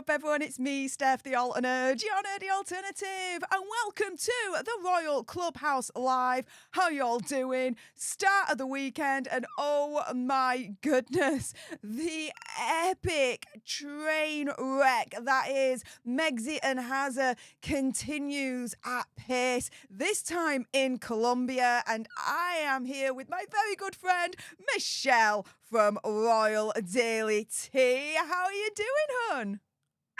up, everyone? It's me, Stef, the alternate, the alternative, and welcome to the Royal Clubhouse Live. How y'all doing? Start of the weekend, and oh my goodness, the epic train wreck that is Megxit and Hazza continues at pace, this time in Colombia, and I am here with my very good friend, Michelle from Royal Daily Tea. How are you doing, hun?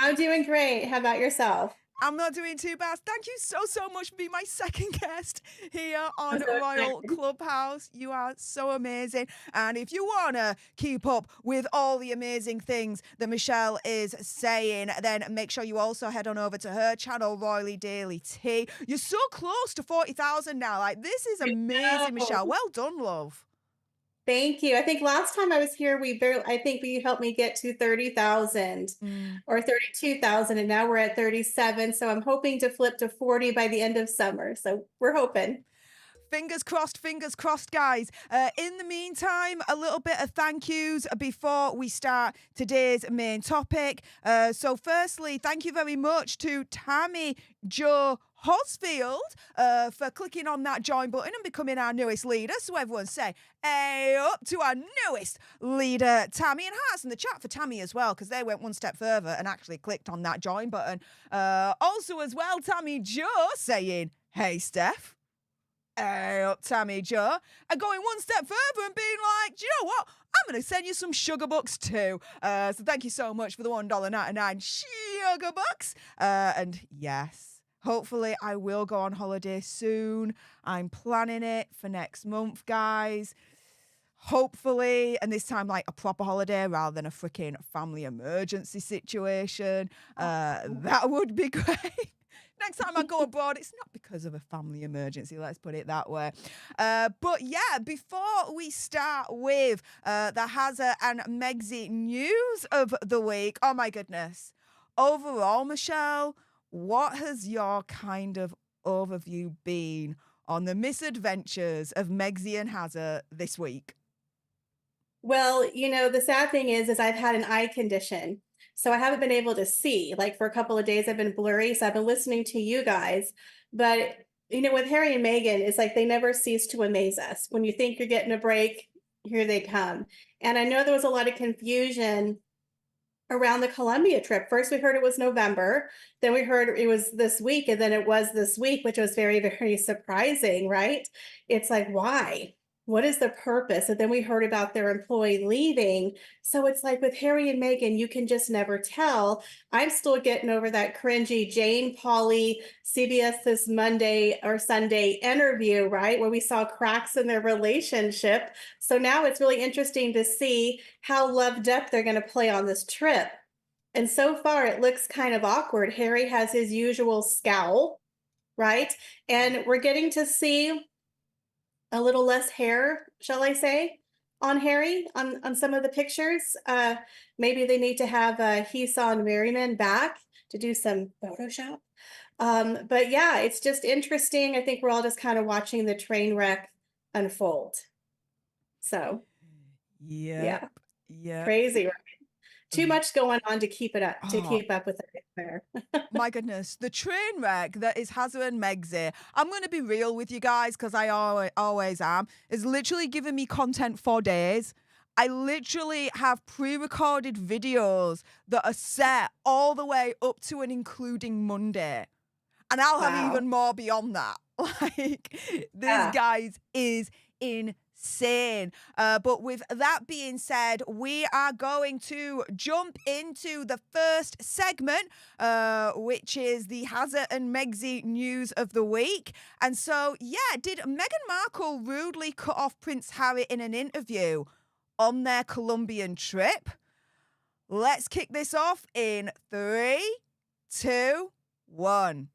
I'm doing great. How about yourself? I'm not doing too bad. Thank you so much for being my second guest here I'm on so Royal excited. Clubhouse. You are so amazing. And if you want to keep up with all the amazing things that Michelle is saying, then make sure you also head on over to her channel, Royally Daily Tea. You're so close to 40,000 now. Like, this is amazing, No. Michelle. Well done, love. Thank you. I think last time I was here, I think you helped me get to 30,000 Mm. or 32,000, and now we're at 37. So I'm hoping to flip to 40 by the end of summer. So we're hoping. Fingers crossed, guys. In the meantime, a little bit of thank yous before we start today's main topic. So firstly, thank you very much to Tammy Jo Hosfield for clicking on that join button and becoming our newest leader. So everyone say, hey up to our newest leader, Tammy. And hearts in the chat for Tammy as well, because they went one step further and actually clicked on that join button. Also as well, Tammy Jo saying, hey, Steph. Hey up, Tammy Jo, and going one step further and being like, do you know what? I'm going to send you some sugar bucks too. So thank you so much for the $1.99 sugar bucks. And yes, hopefully I will go on holiday soon. I'm planning it for next month, guys. Hopefully, and this time like a proper holiday rather than a freaking family emergency situation. That would be great. Next time I go abroad, it's not because of a family emergency, let's put it that way. But yeah, before we start with the Hazza and Megxit news of the week, oh my goodness. Overall, Michelle, what has your kind of overview been on the misadventures of Megxit and Hazza this week? Well, the sad thing is I've had an eye condition. So I haven't been able to see. Like for a couple of days, I've been blurry. So I've been listening to you guys. But, with Harry and Meghan, it's like they never cease to amaze us. When you think you're getting a break, here they come. And I know there was a lot of confusion around the Colombia trip. First, we heard it was November. Then we heard it was this week. And then it was this week, which was very, very surprising, right? It's like, why? What is the purpose? And then we heard about their employee leaving. So it's like with Harry and Meghan, you can just never tell. I'm still getting over that cringy Jane Pauley CBS This Monday or Sunday interview, right? Where we saw cracks in their relationship. So now it's really interesting to see how loved up they're going to play on this trip. And so far, it looks kind of awkward. Harry has his usual scowl, right? And we're getting to see a little less hair, shall I say, on Harry on some of the pictures. Maybe they need to have Heesaw Merriman back to do some Photoshop. But yeah, it's just interesting. I think we're all just kind of watching the train wreck unfold. So yeah, Yep. crazy, right? Too much going on to keep Oh, up with it there. my goodness, the train wreck that is Hazza and Megxit. I'm going to be real with you guys because I always am. Is literally giving me content for days. I literally have pre-recorded videos that are set all the way up to and including Monday. And I'll have Wow. even more beyond that. Like, this Yeah. guys is insane. But with that being said, we are going to jump into the first segment, which is the Hazza and Megxit news of the week. And so, yeah, did Meghan Markle rudely cut off Prince Harry in an interview on their Colombian trip? Let's kick this off in 3, 2, 1.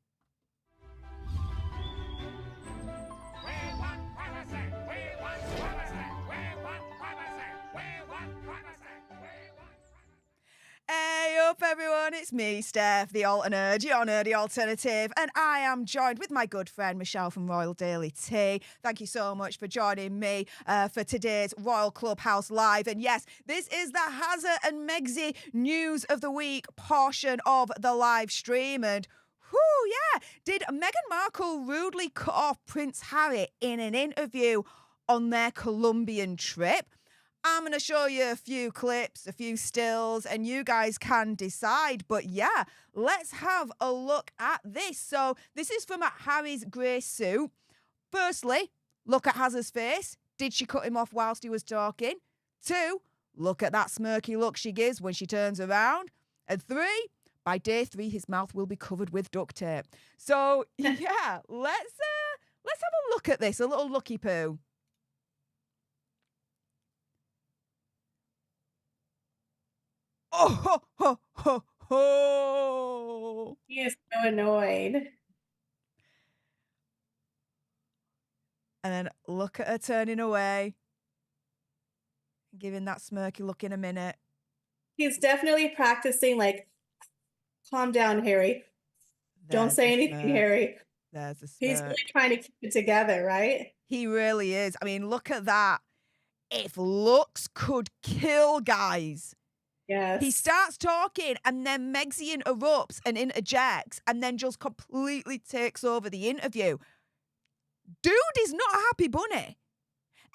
Hey up, everyone, it's It's me, Stef, the alternate, your nerdy alternative, and I am joined with my good friend Michelle from Royal Daily Tea. Thank you so much for joining me for today's Royal Clubhouse Live. And yes, this is the Hazard and Megsy News of the Week portion of the live stream. And whoo, yeah, did Meghan Markle rudely cut off Prince Harry in an interview on their Colombian trip? I'm going to show you a few clips, a few stills, and you guys can decide. But yeah, let's have a look at this. So this is from Harry's grey suit. Firstly, look at Hazard's face. Did she cut him off whilst he was talking? 2, look at that smirky look she gives when she turns around. And 3, by day 3, his mouth will be covered with duct tape. So yeah, let's have a look at this, a little looky poo. Oh, ho, ho, ho, ho. He is so annoyed. And then look at her turning away. Giving that smirky look in a minute. He's definitely practicing, like, calm down, Harry. Don't There's say the anything, smirk. Harry. There's the He's smirk. really trying to keep it together, right? He really is. I mean, look at that. If looks could kill, guys. Yes. He starts talking and then Megsy interrupts and interjects and then just completely takes over the interview. Dude is not a happy bunny.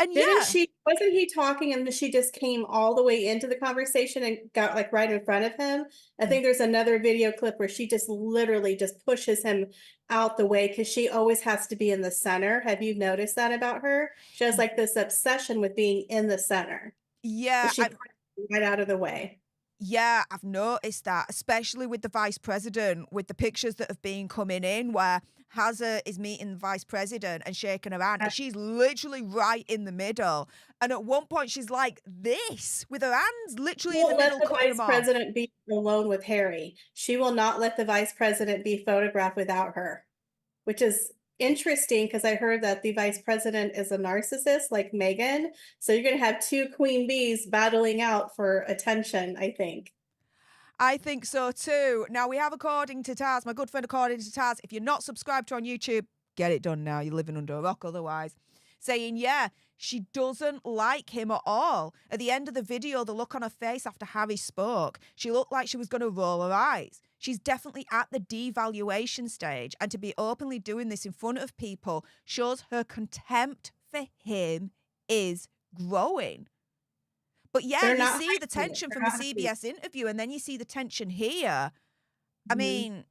And Wasn't he talking and she just came all the way into the conversation and got like right in front of him? I think there's another video clip where she just literally just pushes him out the way because she always has to be in the center. Have you noticed that about her? She has like this obsession with being in the center. Yeah. She pushes him right out of the way. Yeah, I've noticed that, especially with the Vice President, with the pictures that have been coming in where Hazard is meeting the Vice President and shaking her hand, and she's literally right in the middle. And at one point, she's like this, with her hands literally in the middle, cutting them off. Let the Vice President be alone with Harry. She will not let the Vice President be photographed without her, which is interesting because I heard that the Vice President is a narcissist like Meghan. So you're going to have 2 queen bees battling out for attention, I think. I think so too. Now, we have, according to Taz, my good friend according to Taz, if you're not subscribed to on YouTube, get it done now. You're living under a rock otherwise. Saying, yeah, she doesn't like him at all. At the end of the video, the look on her face after Harry spoke, she looked like she was going to roll her eyes. She's definitely at the devaluation stage, and to be openly doing this in front of people shows her contempt for him is growing. But yeah, you see the tension from the CBS interview, and then you see the tension here. I mean...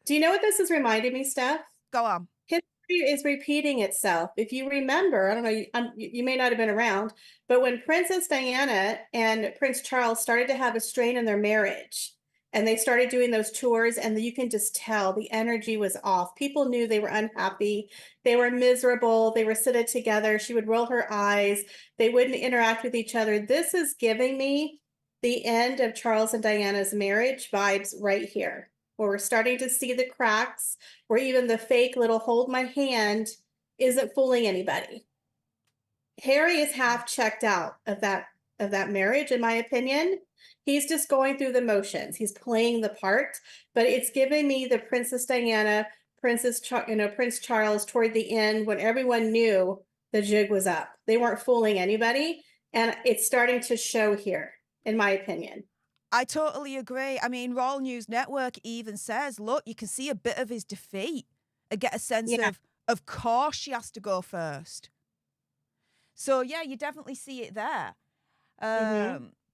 Do you know what this is reminding me, Steph? Go on. History is repeating itself. If you remember, I don't know, you may not have been around, but when Princess Diana and Prince Charles started to have a strain in their marriage, and they started doing those tours, and you can just tell the energy was off. People knew they were unhappy. They were miserable. They were sitting together. She would roll her eyes. They wouldn't interact with each other. This is giving me the end of Charles and Diana's marriage vibes right here, where we're starting to see the cracks, where even the fake little hold my hand isn't fooling anybody. Harry is half checked out of that marriage, in my opinion. He's just going through the motions. He's playing the part, but it's giving me the Princess Diana, Prince Charles toward the end when everyone knew the jig was up. They weren't fooling anybody, and it's starting to show here, in my opinion. I totally agree. I mean, Royal News Network even says, look, you can see a bit of his defeat and get a sense of course she has to go first. So yeah, you definitely see it there.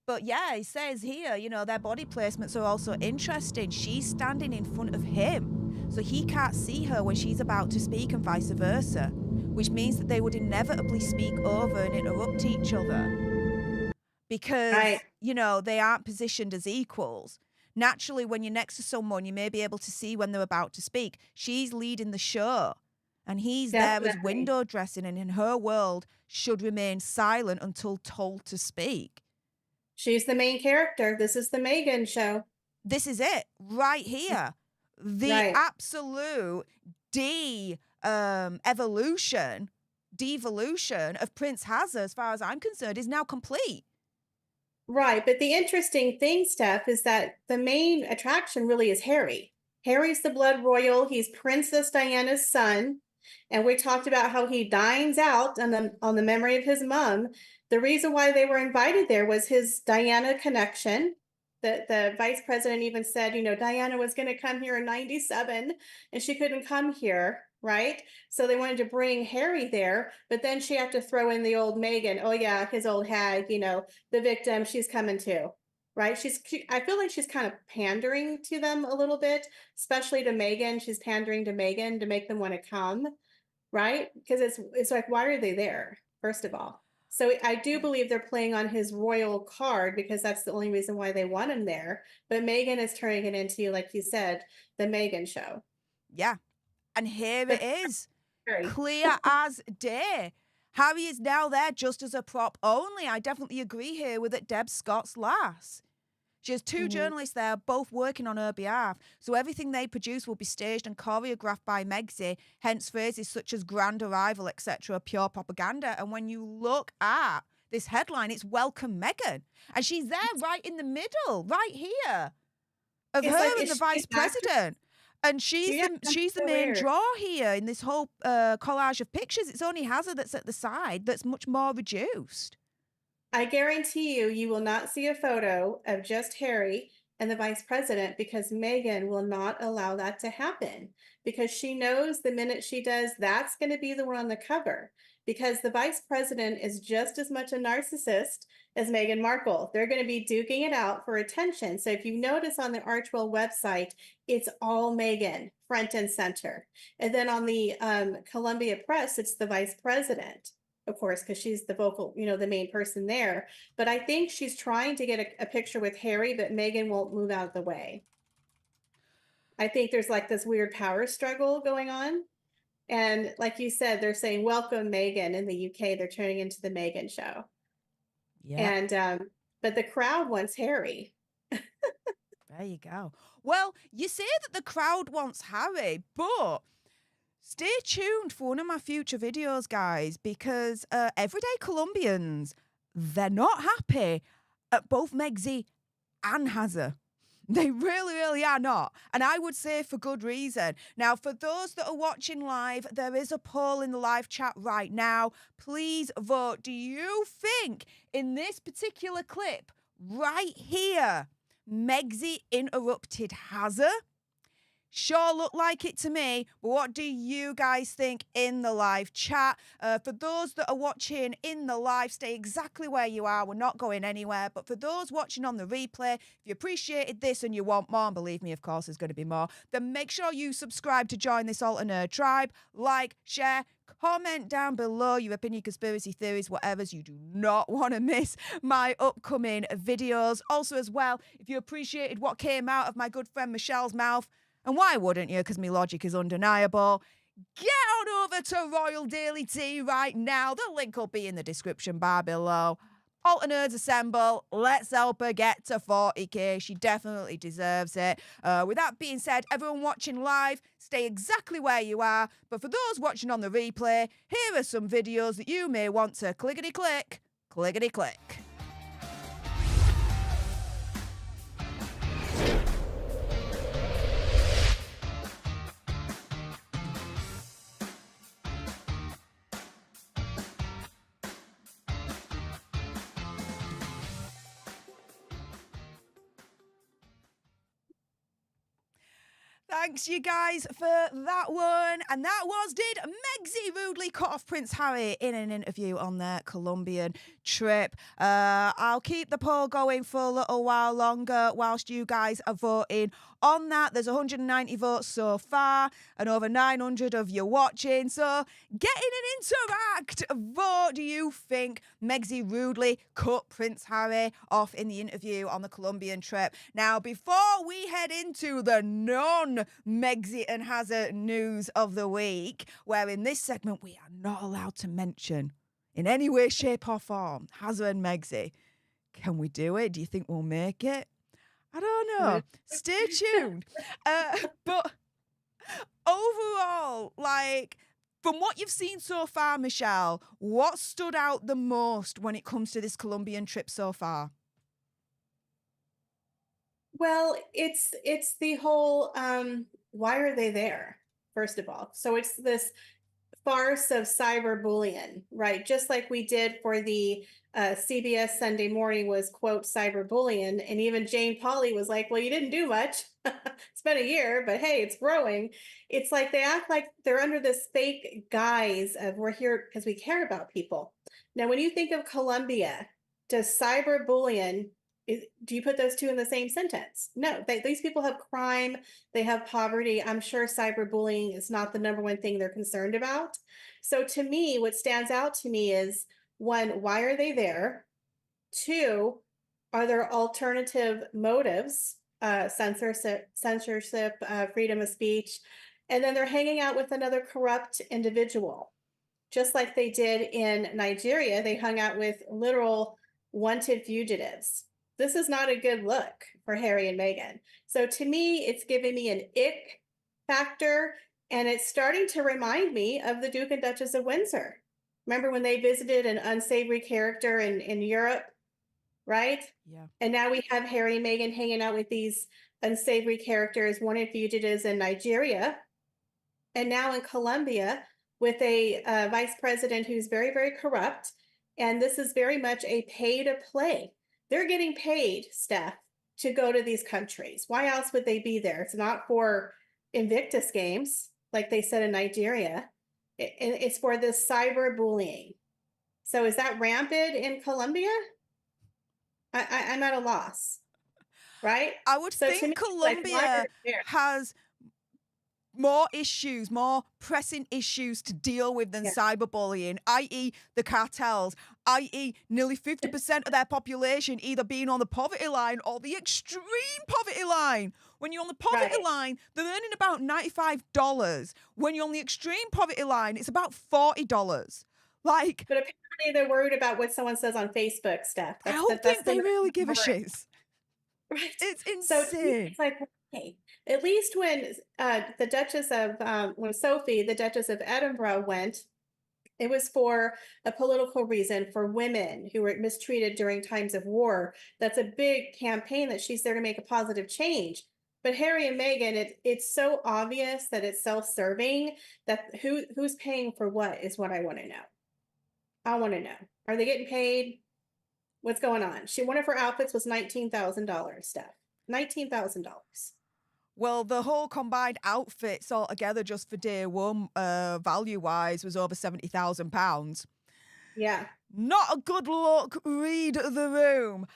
But yeah, he says here, you know, their body placements are also interesting. She's standing in front of him, so he can't see her when she's about to speak and vice versa, which means that they would inevitably speak over and interrupt each other because, you know, they aren't positioned as equals. Naturally, when you're next to someone, you may be able to see when they're about to speak. She's leading the show, and he's there as window dressing, and in her world should remain silent until told to speak. She's the main character. This is the Meghan show. This is it right here. The absolute devolution of Prince Hazard, as far as I'm concerned, is now complete. Right. But the interesting thing, Steph, is that the main attraction really is Harry. Harry's the blood royal. He's Princess Diana's son. And we talked about how he dines out on the memory of his mom. The reason why they were invited there was his Diana connection. The vice president even said, Diana was going to come here in 97 and she couldn't come here, right? So they wanted to bring Harry there, but then she had to throw in the old Meghan. Oh yeah, his old hag, the victim, she's coming too. Right. I feel like she's kind of pandering to them a little bit, especially to Meghan. She's pandering to Meghan to make them want to come. Right? Because it's like, why are they there? First of all. So I do believe they're playing on his royal card because that's the only reason why they want him there. But Meghan is turning it into, like you said, the Meghan show. Yeah. And here it is. Harry. Clear as day. Harry is now there just as a prop only. I definitely agree here with it. Deb Scott's lass. She has two journalists there, both working on her behalf. So everything they produce will be staged and choreographed by Megsy, hence phrases such as grand arrival, etc., pure propaganda. And when you look at this headline, it's Welcome Meghan. And she's there right in the middle, right here, of It's her like, and is the she vice president. And she's the so main weird. draw here in this whole collage of pictures. It's only Hazard that's at the side that's much more reduced. I guarantee you will not see a photo of just Harry and the vice president because Meghan will not allow that to happen because she knows the minute she does, that's going to be the one on the cover because the vice president is just as much a narcissist as Meghan Markle. They're going to be duking it out for attention. So if you notice on the Archewell website, it's all Meghan front and center. And then on the Columbia Press, it's the vice president. Of course, because she's the vocal, the main person there. But I think she's trying to get a picture with Harry, but Meghan won't move out of the way. I think there's like this weird power struggle going on. And like you said, they're saying, welcome Meghan in the UK. They're turning into the Meghan show. Yeah. And, but the crowd wants Harry. There you go. Well, you say that the crowd wants Harry, but stay tuned for one of my future videos, guys, because everyday Colombians, they're not happy at both Megsy and Hazard. They really, really are not. And I would say for good reason. Now, for those that are watching live, there is a poll in the live chat right now. Please vote. Do you think in this particular clip right here, Megsy interrupted Hazard? Sure looked like it to me, but what do you guys think in the live chat? For those that are watching in the live, stay exactly where you are. We're not going anywhere. But for those watching on the replay, if you appreciated this and you want more, and believe me, of course, there's going to be more, then make sure you subscribe to join this alternate tribe. Like, share, comment down below your opinion, conspiracy theories, whatever's. You do not want to miss my upcoming videos. Also, as well, if you appreciated what came out of my good friend Michelle's mouth, and why wouldn't you? Because my logic is undeniable. Get on over to Royal Daily Tea right now. The link will be in the description bar below. Alter Nerds assemble. Let's help her get to 40k. She definitely deserves it. With that being said, everyone watching live, stay exactly where you are. But for those watching on the replay, here are some videos that you may want to clickety-click, clickety-click. Thanks, you guys, for that one. And that was, did Megsy rudely cut off Prince Harry in an interview on their Colombian trip? I'll keep the poll going for a little while longer whilst you guys are voting on that. There's 190 votes so far and over 900 of you watching. So get in and interact. Vote. Do you think Megsy rudely cut Prince Harry off in the interview on the Colombian trip? Now, before we head into the non-Megsy and Hazard news of the week, where in this segment we are not allowed to mention in any way, shape or form Hazard and Megsy. Can we do it? Do you think we'll make it? I don't know. Stay tuned. But overall, like, from what you've seen so far, Michelle, what stood out the most when it comes to this Colombian trip so far? Well, it's the whole why are they there? First of all. So it's this farce of cyberbullying, right? Just like we did for the CBS Sunday Morning was quote cyberbullying, and even Jane Pauley was like, "Well, you didn't do much. It's been a year, but hey, it's growing." It's like they act like they're under this fake guise of we're here because we care about people. Now, when you think of Colombia, does cyberbullying do you put those two in the same sentence? No, these people have crime, they have poverty. I'm sure cyberbullying is not the number one thing they're concerned about. So to me, what stands out to me is one, why are they there? Two, are there alternative motives? Censorship, freedom of speech. And then they're hanging out with another corrupt individual. Just like they did in Nigeria, they hung out with literal wanted fugitives. This is not a good look for Harry and Meghan. So to me, it's giving me an ick factor, and it's starting to remind me of the Duke and Duchess of Windsor. Remember when they visited an unsavory character in Europe, right? Yeah. And now we have Harry and Meghan hanging out with these unsavory characters, wanted fugitives in Nigeria, and now in Colombia with a vice president who's very, very corrupt. And this is very much a pay to play. They're getting paid, Steph, to go to these countries. Why else would they be there? It's not for Invictus games, like they said in Nigeria. It's for this cyberbullying. So is that rampant in Colombia? I'm at a loss, right? I would So to think me, like, why are Colombia they there? has more issues, more pressing issues to deal with than Yeah, cyberbullying, i.e. the cartels, i.e. nearly 50% of their population either being on the poverty line or the extreme poverty line. When you're on the poverty right. line, they're earning about $95. When you're on the extreme poverty line, it's about $40. Like, But apparently they're worried about what someone says on Facebook, Steph. I That's don't that's think the they really give a number, shit. right? It's So to me, insane. it's like, hey, at least when the Duchess of when Sophie, the Duchess of Edinburgh, went, it was for a political reason for women who were mistreated during times of war. That's a big campaign that she's there to make a positive change. But Harry and Meghan, it's so obvious that it's self-serving that who's paying for what is what I want to know. I want to know. Are they getting paid? What's going on? One of her outfits was $19,000, Steph. $19,000. Well, the whole combined outfits altogether just for day one, value-wise, was over £70,000. Yeah. Not a good look, read the room.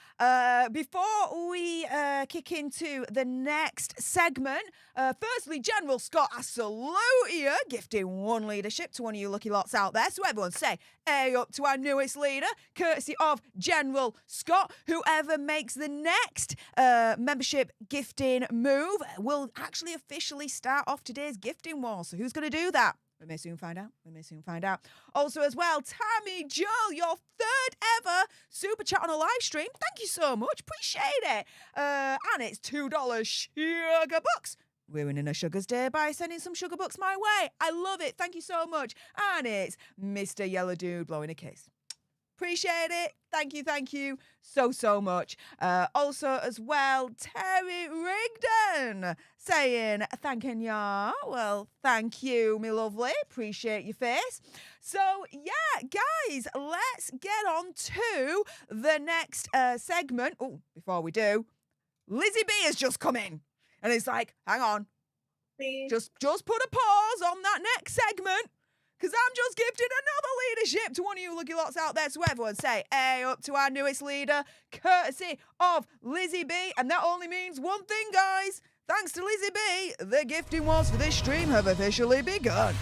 Before we kick into the next segment, firstly, General Scott, I salute you, gifting one leadership to one of you lucky lots out there. So everyone say, hey up to our newest leader, courtesy of General Scott. Whoever makes the next membership gifting move will actually officially start off today's gifting war. So who's going to do that? We may soon find out. We may soon find out. Also, as well, Tammy Joel, your third ever super chat on a live stream. Thank you so much. Appreciate it. And it's $2 sugar bucks. Ruining a sugar's day by sending some sugar bucks my way. I love it. Thank you so much. And it's Mr. Yellow Dude blowing a kiss. Appreciate it. Thank you so much. Also, as well, Terry Rigdon saying, thanking ya. Well, thank you, me lovely. Appreciate your face. So, yeah, guys, let's get on to the next segment. Oh, before we do, Lizzie B has just come in. And it's like, hang on. See? Just put a pause on that next segment. Because I'm just gifting another leadership to one of you lucky lots out there. So everyone say, hey up to our newest leader, courtesy of Lizzie B. And that only means one thing, guys. Thanks to Lizzie B, the gifting wars for this stream have officially begun.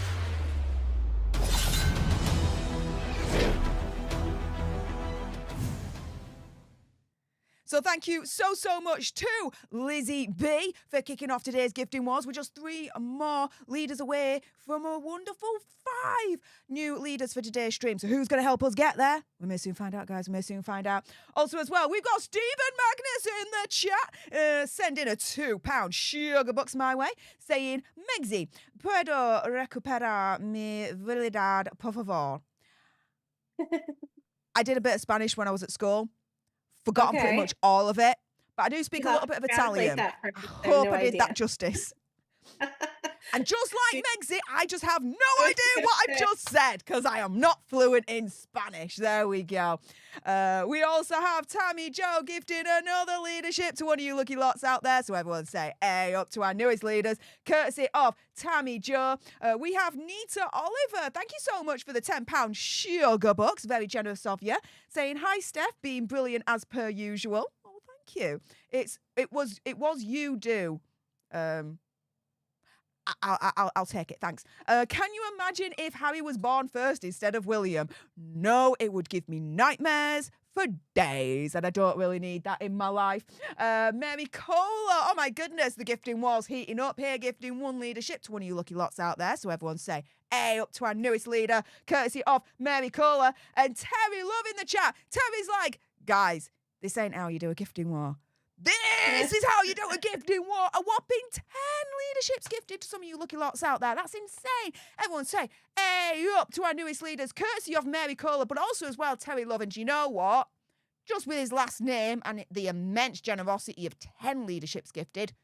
So thank you so much to Lizzie B for kicking off today's gifting wars. We're just 3 more leaders away from a wonderful 5 new leaders for today's stream. So who's going to help us get there? We may soon find out, guys. We may soon find out. Also, as well, we've got Stephen Magnus in the chat, sending a £2 sugar bucks my way, saying, Megzi, puedo recuperar mi habilidad, por favor. I did a bit of Spanish when I was at school. Forgotten pretty Okay. much all of it, but I do speak a You'll little have bit to of translate Italian. that for I me 'cause I have hope no I did that idea. justice. And just like Megxit, I just have no I was idea gonna what I've say. just said because I am not fluent in Spanish. There we go. We also have Tammy Joe gifting another leadership to one of you lucky lots out there. So everyone say, hey, up to our newest leaders, courtesy of Tammy Joe. We have Nita Oliver. Thank you so much for the £10 sugar bucks. Very generous of you. Saying, hi, Steph, being brilliant as per usual. Oh, thank you. It was you do. I'll take it, thanks. Can you imagine if Harry was born first instead of William? No, it would give me nightmares for days, and I don't really need that in my life. Mary Cola, oh my goodness, the gifting war's heating up here, gifting one leadership to one of you lucky lots out there. So everyone say, hey, up to our newest leader, courtesy of Mary Cola. And Terry Love in the chat. Terry's like, guys, this ain't how you do a gifting war. This is how you do a gifting war. A whopping 10 leaderships gifted to some of you lucky lots out there. That's insane. Everyone say, hey, up to our newest leaders, courtesy of Mary Cola, but also as well Terry Love. And you know what? Just with his last name and the immense generosity of 10 leaderships gifted.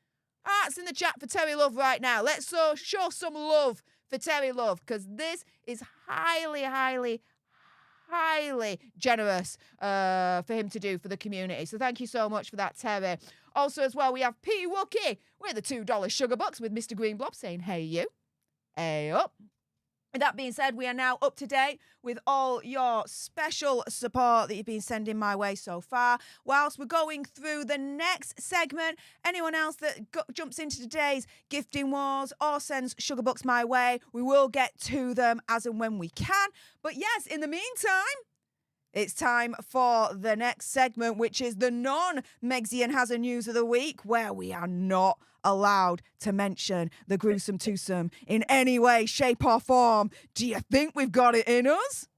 That's in the chat for Terry Love right now. Let's show some love for Terry Love because this is highly generous for him to do for the community. So thank you so much for that, Terry. Also as well, we have P. Wookie with the $2 sugar bucks with Mr. Green Blob saying, hey, you. Hey, up. With that being said, we are now up to date with all your special support that you've been sending my way so far. Whilst we're going through the next segment, anyone else that jumps into today's gifting wars or sends sugar bucks my way, we will get to them as and when we can. But yes, in the meantime, it's time for the next segment, which is the non-Megxian Has a News of the Week, where we are not allowed to mention the gruesome twosome in any way, shape or form. Do you think we've got it in us?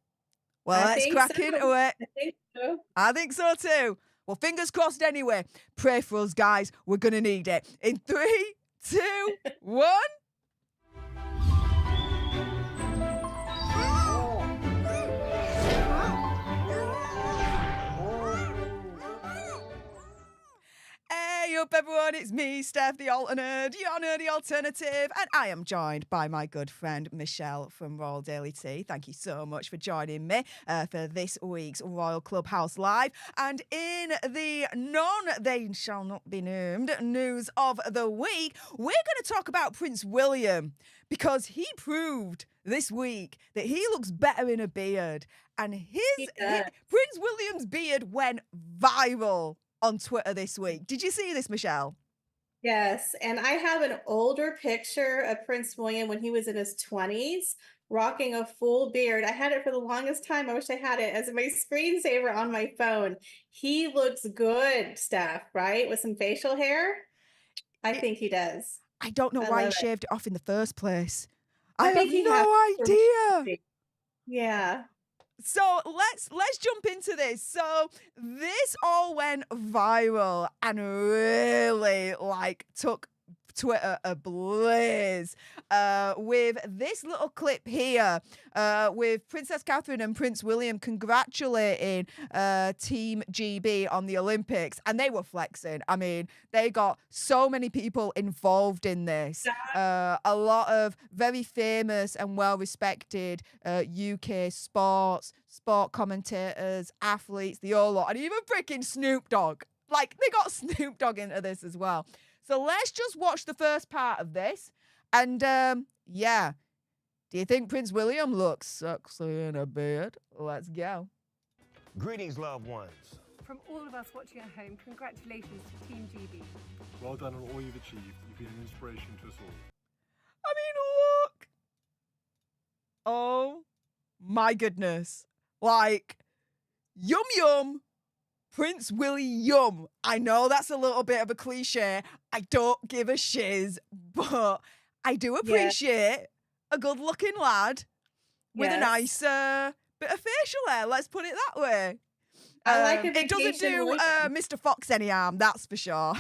Well, let's crack into it. I think so. I think so too. Well, fingers crossed anyway. Pray for us, guys. We're going to need it. In 3, 2, 1. Hey up everyone, it's me, Steph, the alternate, your nerdy alternative, and I am joined by my good friend Michelle from Royal Daily Tea. Thank you so much for joining me for this week's Royal Clubhouse Live. And in the they shall not be named news of the week, we're going to talk about Prince William because he proved this week that he looks better in a beard, and Prince William's beard went viral on Twitter this week. Did you see this, Michelle? Yes, and I have an older picture of Prince William when he was in his 20s, rocking a full beard. I had it for the longest time. I wish I had it as my screensaver on my phone. He looks good, Steph, right? With some facial hair. I think he does. I don't know why he shaved it off in the first place. I have no idea. Yeah. So let's jump into this. So this all went viral and really took Twitter ablaze with this little clip here with Princess Catherine and Prince William congratulating Team GB on the Olympics, and they were flexing. I mean, they got so many people involved in this. A lot of very famous and well-respected UK sport commentators, athletes, the whole lot, and even freaking Snoop Dogg. They got Snoop Dogg into this as well. So let's just watch the first part of this. And, yeah. Do you think Prince William looks sexy in a beard? Let's go. Greetings, loved ones. From all of us watching at home, congratulations to Team GB. Well done on all you've achieved. You've been an inspiration to us all. I mean, look. Oh, my goodness. Yum yum. Prince Willie Yum. I know that's a little bit of a cliche. I don't give a shiz, but I do appreciate a good-looking lad with a nice bit of facial hair. Let's put it that way. I like it doesn't do Mr. Fox any harm, that's for sure.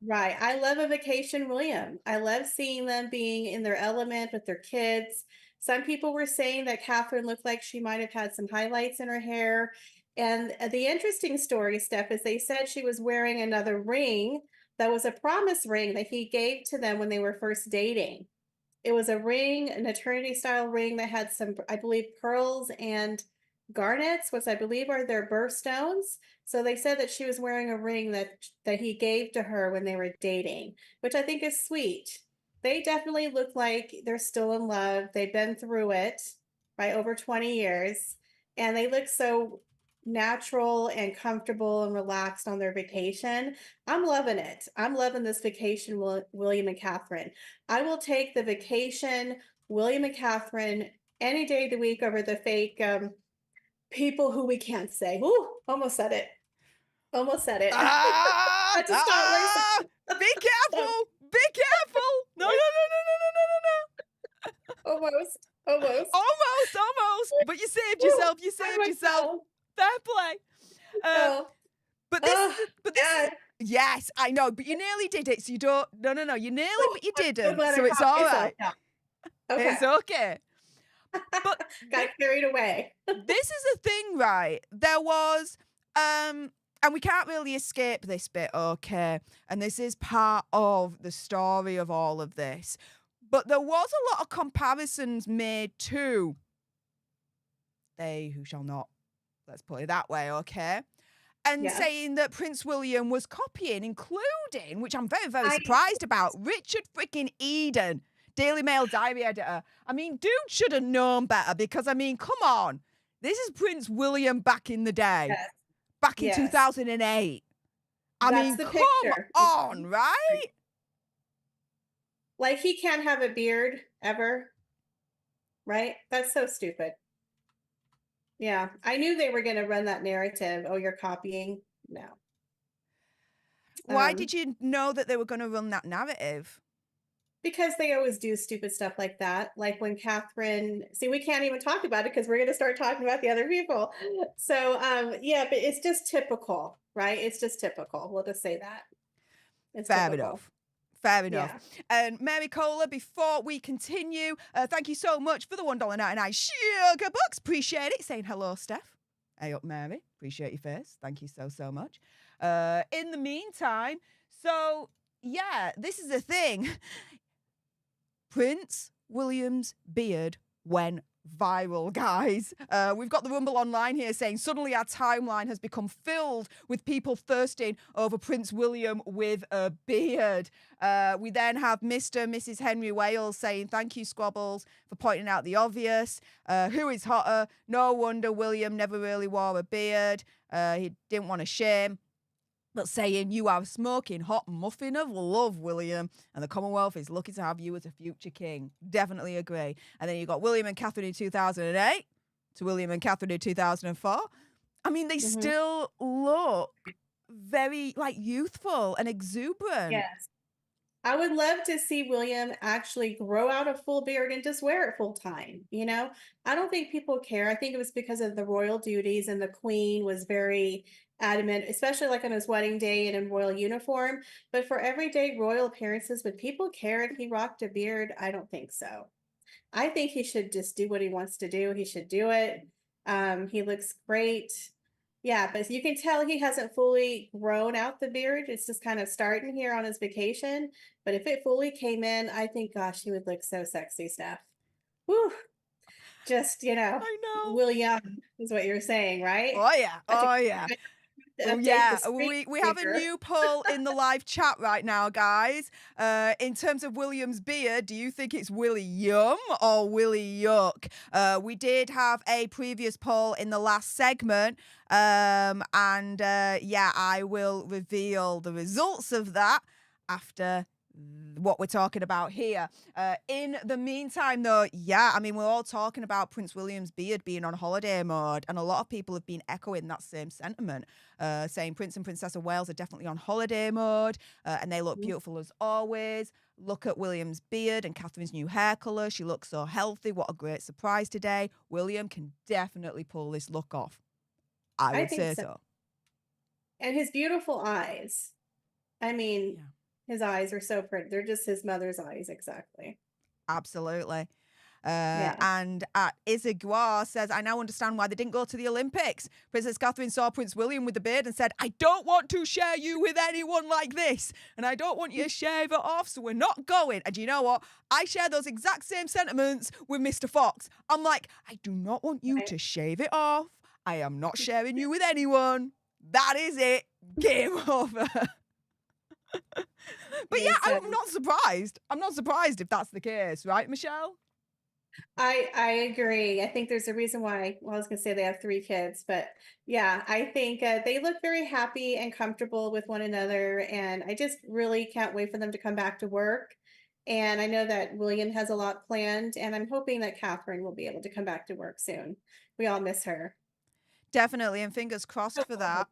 Right. I love a vacation William. I love seeing them being in their element with their kids. Some people were saying that Catherine looked like she might have had some highlights in her hair. And the interesting story, Steph, is they said she was wearing another ring that was a promise ring that he gave to them when they were first dating. It was a ring, an eternity style ring that had some, I believe, pearls and garnets, which I believe are their birthstones. So they said that she was wearing a ring that he gave to her when they were dating, which I think is sweet. They definitely look like they're still in love. They've been through it by over 20 years, and they look so natural and comfortable and relaxed on their vacation. I'm loving it. I'm loving this vacation, William and Catherine. I will take the vacation, William and Catherine, any day of the week over the fake people who we can't say. Ooh, almost said it. Almost said it. I just don't listen. Be careful. Be careful. No, no, no, no, no, no, no, no. Almost. Almost. But you saved yourself. You saved yourself. Fair play. No. But this is, yes, I know, but you nearly did it, so you don't, no, you nearly, but you didn't, so it's all right. Okay. It's okay. But got carried away. This is a thing, right? There was, and we can't really escape this bit, okay? And this is part of the story of all of this. But there was a lot of comparisons made to They Who Shall Not. Let's put it that way, okay? And saying that Prince William was copying, including, which I'm very, very surprised about, Richard freaking Eden, Daily Mail diary editor. I mean, dude should have known better because, I mean, come on. This is Prince William back in the day. Yes. Back in 2008. I mean, come on, right? Like, he can't have a beard ever, right? That's so stupid. Yeah, I knew they were going to run that narrative. Oh, you're copying? No. Why did you know that they were going to run that narrative? Because they always do stupid stuff like that. Like when Catherine, see, we can't even talk about it because we're going to start talking about the other people. So, yeah, but it's just typical, right? It's just typical. We'll just say that. It's Fair typical. enough. Fair enough. Yeah. And Mary Cola, before we continue, thank you so much for the $1.99 sugar bucks. Appreciate it. Saying hello, Steph. Hey up, Mary. Appreciate your face. Thank you so, so much. In the meantime, so, yeah, this is the thing. Prince William's beard went viral, guys. We've got the Rumble online here saying suddenly our timeline has become filled with people thirsting over Prince William with a beard. We then have Mr. and Mrs. Henry Wales saying thank you, Squabbles, for pointing out the obvious. Who is hotter? No wonder William never really wore a beard. He didn't want to shame. But saying you are a smoking hot muffin of love, William, and the Commonwealth is lucky to have you as a future king. Definitely agree. And then you got William and Catherine in 2008 to William and Catherine in 2004. I mean, they still look very like youthful and exuberant. Yes. I would love to see William actually grow out a full beard and just wear it full time. You know, I don't think people care. I think it was because of the royal duties, and the Queen was very adamant, especially like on his wedding day and in royal uniform. But for everyday royal appearances, would people care if he rocked a beard? I don't think so. I think he should just do what he wants to do. He should do it. He looks great. Yeah, but you can tell he hasn't fully grown out the beard. It's just kind of starting here on his vacation. But if it fully came in, I think, gosh, he would look so sexy, Steph. Whew. Just, you know, I know. William is what you're saying, right? Oh, yeah. Oh, yeah. Oh, yeah, we have a new poll in the live chat right now, guys. In terms of William's beard, do you think it's Willie Yum or Willie Yuck? We did have a previous poll in the last segment, and yeah, I will reveal the results of that after what we're talking about here. In the meantime, though, yeah, I mean, we're all talking about Prince William's beard being on holiday mode, and a lot of people have been echoing that same sentiment, saying Prince and Princess of Wales are definitely on holiday mode, and they look beautiful as always. Look at William's beard and Catherine's new hair colour. She looks so healthy. What a great surprise today. William can definitely pull this look off. I would say so. And his beautiful eyes. I mean... Yeah. His eyes are so pretty. They're just his mother's eyes, exactly. Absolutely. Yeah. And Izagua says, I now understand why they didn't go to the Olympics. Princess Catherine saw Prince William with the beard and said, I don't want to share you with anyone like this. And I don't want you to shave it off, so we're not going. And you know what? I share those exact same sentiments with Mr. Fox. I'm like, I do not want you to shave it off. I am not sharing you with anyone. That is it. Game over. But yeah, I'm not surprised. I'm not surprised if that's the case, right, Michelle? I agree. I think there's a reason why, well, I was going to say they have 3 kids, but yeah, I think they look very happy and comfortable with one another. And I just really can't wait for them to come back to work. And I know that William has a lot planned, and I'm hoping that Catherine will be able to come back to work soon. We all miss her. Definitely, and fingers crossed for that.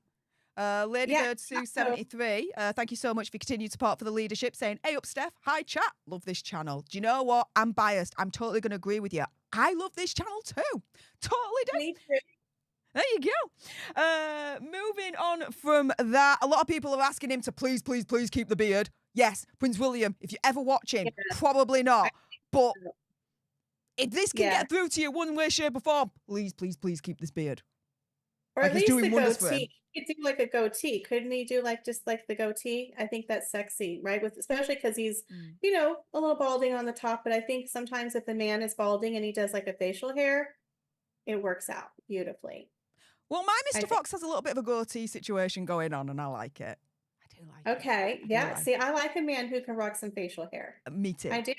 Ladybird Sue 73, thank you so much for your continued support for the leadership, saying, hey up Steph, hi chat, love this channel. Do you know what? I'm biased. I'm totally going to agree with you. I love this channel too. Totally do. Me too. There you go. Moving on from that, a lot of people are asking him to please, please, please keep the beard. Yes, Prince William, if you're ever watching, probably not. But if this can get through to you one way, shape or form, please, please, please keep this beard. Or Like at least the wonders for him. goatee. He could do like a goatee. Couldn't he do like just like the goatee? I think that's sexy, right? With especially because he's, you know, a little balding on the top. But I think sometimes if the man is balding and he does like a facial hair, it works out beautifully. Well, my Mr. Fox has a little bit of a goatee situation going on, and I like it. I do like it. Okay. Yeah. See, I like a man who can rock some facial hair. Me too. I do.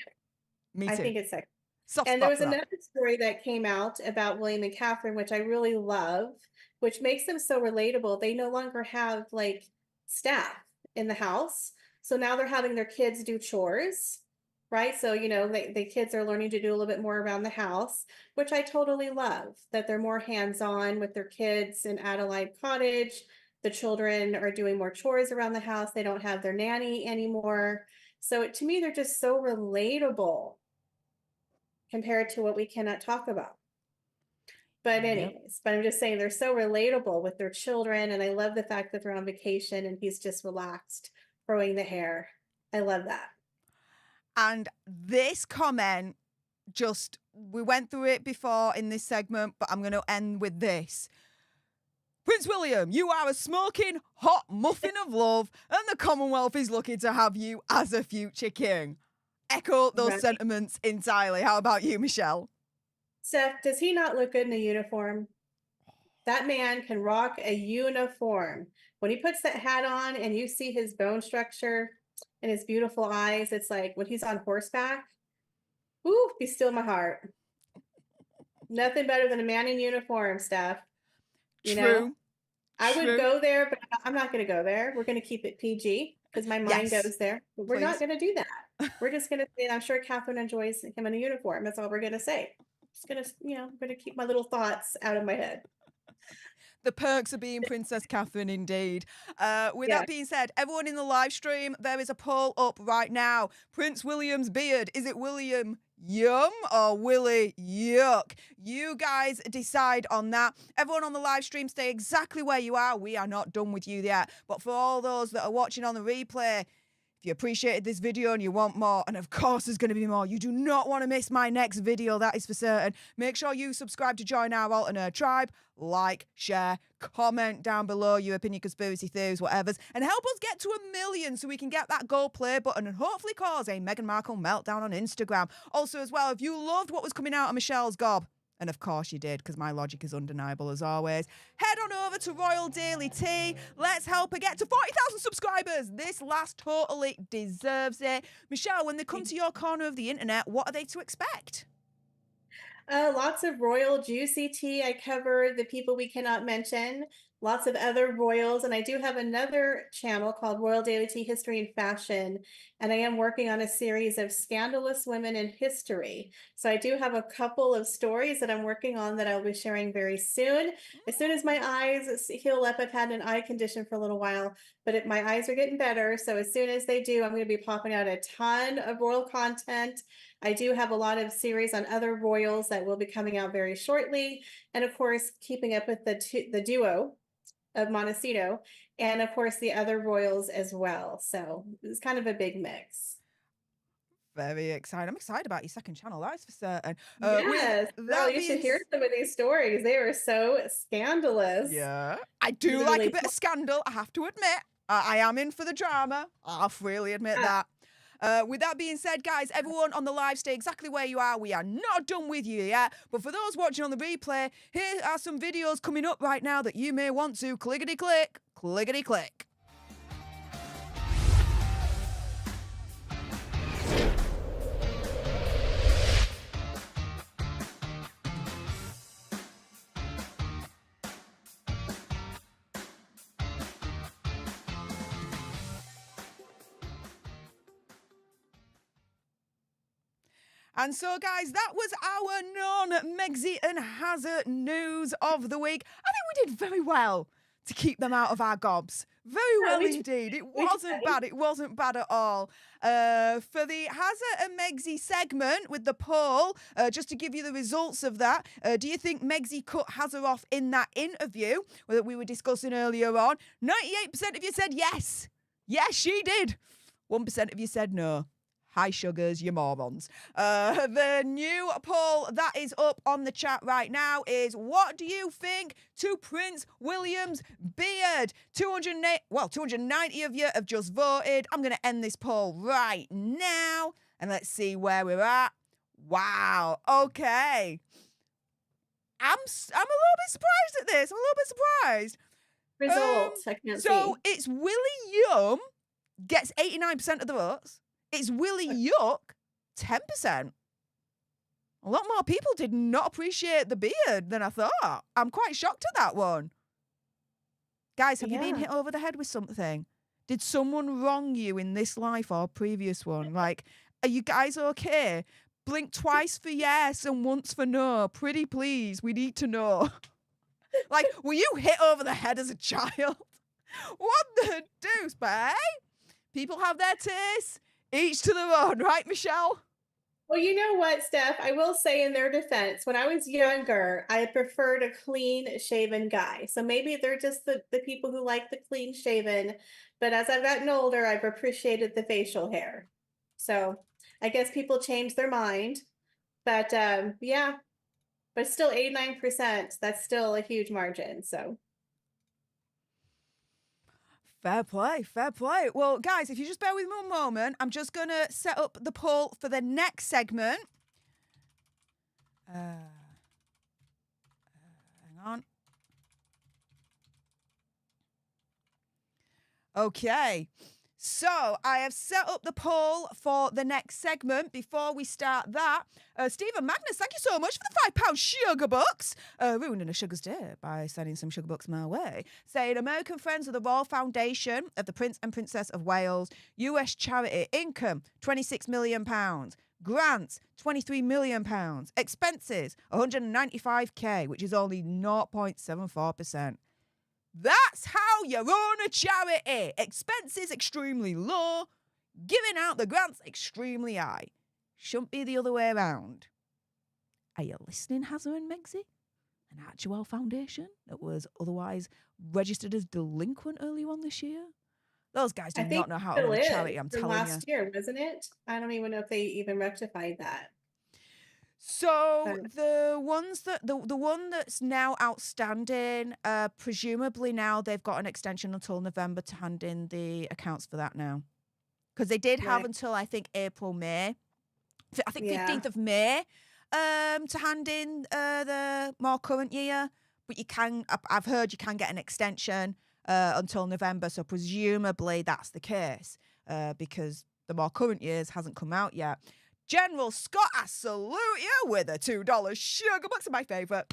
Me too. I think it's sexy. Soft And spot there was for that. another story that came out about William and Catherine, which I really love, which makes them so relatable. They no longer have like staff in the house. So now they're having their kids do chores, right? So, you know, the kids are learning to do a little bit more around the house, which I totally love, that they're more hands-on with their kids in Adelaide Cottage. The children are doing more chores around the house. They don't have their nanny anymore. So to me, they're just so relatable compared to what we cannot talk about. But anyways, but I'm just saying they're so relatable with their children. And I love the fact that they're on vacation and he's just relaxed, growing the hair. I love that. And this comment, we went through it before in this segment, but I'm going to end with this. Prince William, you are a smoking hot muffin of love, and the Commonwealth is lucky to have you as a future king. Echo those sentiments entirely. How about you, Michelle? Steph, does he not look good in a uniform? That man can rock a uniform. When he puts that hat on and you see his bone structure and his beautiful eyes, it's like when he's on horseback, ooh, be still my heart. Nothing better than a man in uniform, Steph. You know, I would go there, but I'm not going to go there. We're going to keep it PG because my mind goes there. But we're not going to do that. We're just going to say, I'm sure Catherine enjoys him in a uniform. That's all we're going to say. Just going to, you know, I'm going to keep my little thoughts out of my head. The perks of being Princess Catherine, indeed. With that being said, everyone in the live stream, there is a poll up right now. Prince William's beard, is it William Yum or Willie Yuck? You guys decide on that. Everyone on the live stream, stay exactly where you are. We are not done with you yet. But for all those that are watching on the replay, if you appreciated this video and you want more, and of course there's going to be more, you do not want to miss my next video, that is for certain. Make sure you subscribe to join our alternate tribe, like, share, comment down below your opinion, conspiracy theories, whatever's, and help us get to 1 million so we can get that gold play button and hopefully cause a Meghan Markle meltdown on Instagram. Also as well, if you loved what was coming out of Michelle's gob, and of course you did, because my logic is undeniable as always, head on over to Royal Daily Tea. Let's help her get to 40,000 subscribers. This last totally deserves it. Michelle, when they come to your corner of the internet, what are they to expect? Lots of royal juicy tea. I cover the people we cannot mention. Lots of other royals. And I do have another channel called Royal Daily Tea History and Fashion. And I am working on a series of scandalous women in history. So I do have a couple of stories that I'm working on that I'll be sharing very soon. As soon as my eyes heal up, I've had an eye condition for a little while, but my eyes are getting better. So as soon as they do, I'm going to be popping out a ton of royal content. I do have a lot of series on other royals that will be coming out very shortly. And of course, keeping up with the duo of Montecito, and of course the other royals as well. So it's kind of a big mix. Very excited. I'm excited about your second channel, that's for certain. Yes. With Well, that you should being hear some of these stories. They were so scandalous. yeah, I do like a Literally bit of scandal, I have to admit. I am in for the drama. I'll freely admit that. With that being said, guys, everyone on the live, stay exactly where you are. We are not done with you yet. But for those watching on the replay, here are some videos coming up right now that you may want to clickety-click, clickety-click. And so, guys, that was our non-Megsy and Hazard news of the week. I think we did very well to keep them out of our gobs. Very well indeed. It wasn't bad. It wasn't bad at all. For the Hazard and Megsy segment with the poll, just to give you the results of that, do you think Megsy cut Hazard off in that interview that we were discussing earlier on? 98% of you said yes. Yes, she did. 1% of you said no. Hi, sugars, you morons. The new poll that is up on the chat right now is, what do you think to Prince William's beard? 290 of you have just voted. I'm going to end this poll right now, and let's see where we're at. Wow, okay. I'm a little bit surprised at this. I'm a little bit surprised. Results, I can't So see. it's Willie Yum gets 89% of the votes. It's Willie Yuck, 10%. A lot more people did not appreciate the beard than I thought. I'm quite shocked at that one. Guys, have you been hit over the head with something? Did someone wrong you in this life or previous one? Like, are you guys okay? Blink twice for yes and once for no. Pretty please, we need to know. Like, were you hit over the head as a child? What the deuce, babe? People have their tastes. Each to their own, right, Michelle? Well, you know what, Steph? I will say in their defense, when I was younger, I preferred a clean-shaven guy. So maybe they're just the people who like the clean-shaven. But as I've gotten older, I've appreciated the facial hair. So I guess people change their mind. But yeah, but still 89%. That's still a huge margin. So. Fair play, fair play. Well, guys, if you just bear with me one moment, I'm just going to set up the poll for the next segment. Hang on. Okay. So I have set up the poll for the next segment. Before we start that, Stephen Magnus, thank you so much for the £5 sugar bucks. Ruining a sugar's day by sending some sugar bucks my way. Saying, American Friends of the Royal Foundation of the Prince and Princess of Wales, US charity, income, £26 million. Grants, £23 million. Expenses, £195k, which is only 0.74%. That's how you run a charity. Expenses extremely low, giving out the grants extremely high. Shouldn't be the other way around. Are you listening, Hazard and Megsy? An Archewell Foundation that was otherwise registered as delinquent earlier on this year? Those guys do not know how to run a charity, I'm telling you. Last year, wasn't it? I don't even know if they even rectified that. So the one that's now outstanding, presumably now they've got an extension until November to hand in the accounts for that now, because they did have until I think April, May, I think 15th of May, to hand in the more current year. But you can, I've heard you can get an extension until November. So presumably that's the case because the more current years hasn't come out yet. General Scott, I salute you with a $2 sugar bucks, are my favourite.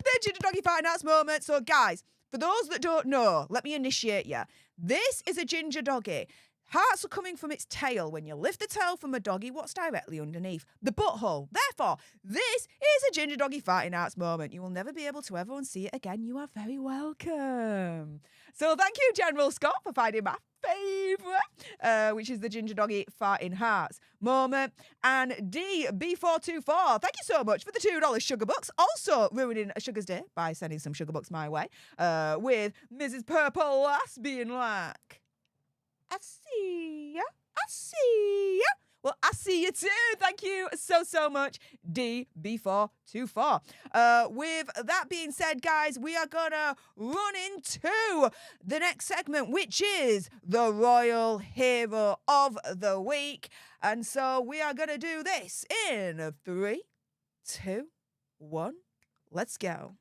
The Ginger Doggy Finance moment. So, guys, for those that don't know, let me initiate you. This is a ginger doggy. Hearts are coming from its tail. When you lift the tail from a doggy, what's directly underneath? The butthole. Therefore, this is a ginger doggy farting arts moment. You will never be able to ever unsee it again. You are very welcome. So thank you, General Scott, for finding my favourite, which is the ginger doggy farting hearts moment. And DB424, thank you so much for the $2 sugar bucks. Also ruining a sugar's day by sending some sugar bucks my way, with Mrs. Purple Lass being like, I see ya. Well, I see you too. Thank you so much, DB424. With that being said, guys, we are going to run into the next segment, which is the Royal Hero of the Week. And so we are going to do this in 3, 2, 1. Let's go.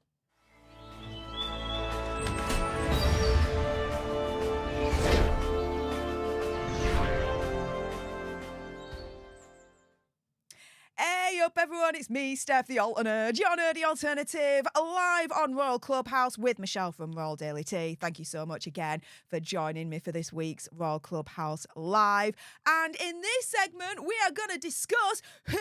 Hey up everyone, it's me, Stef, the Alternerd, your nerdy alternative, live on Royal Clubhouse with Michelle from Royal Daily Tea. Thank you so much again for joining me for this week's Royal Clubhouse Live. And in this segment, we are going to discuss who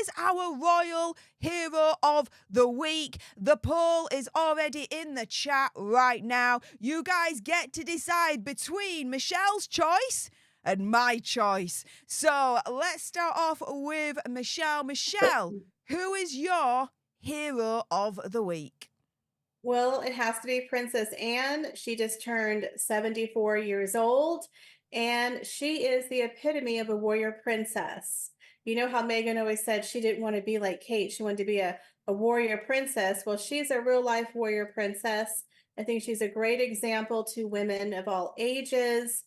is our Royal Hero of the Week. The poll is already in the chat right now. You guys get to decide between Michelle's choice and my choice. So let's start off with Michelle. Michelle, who is your hero of the week? Well, it has to be Princess Anne. She just turned 74 years old, and she is the epitome of a warrior princess. You know how Meghan always said she didn't want to be like Kate. She wanted to be a warrior princess. Well, she's a real life warrior princess. I think she's a great example to women of all ages.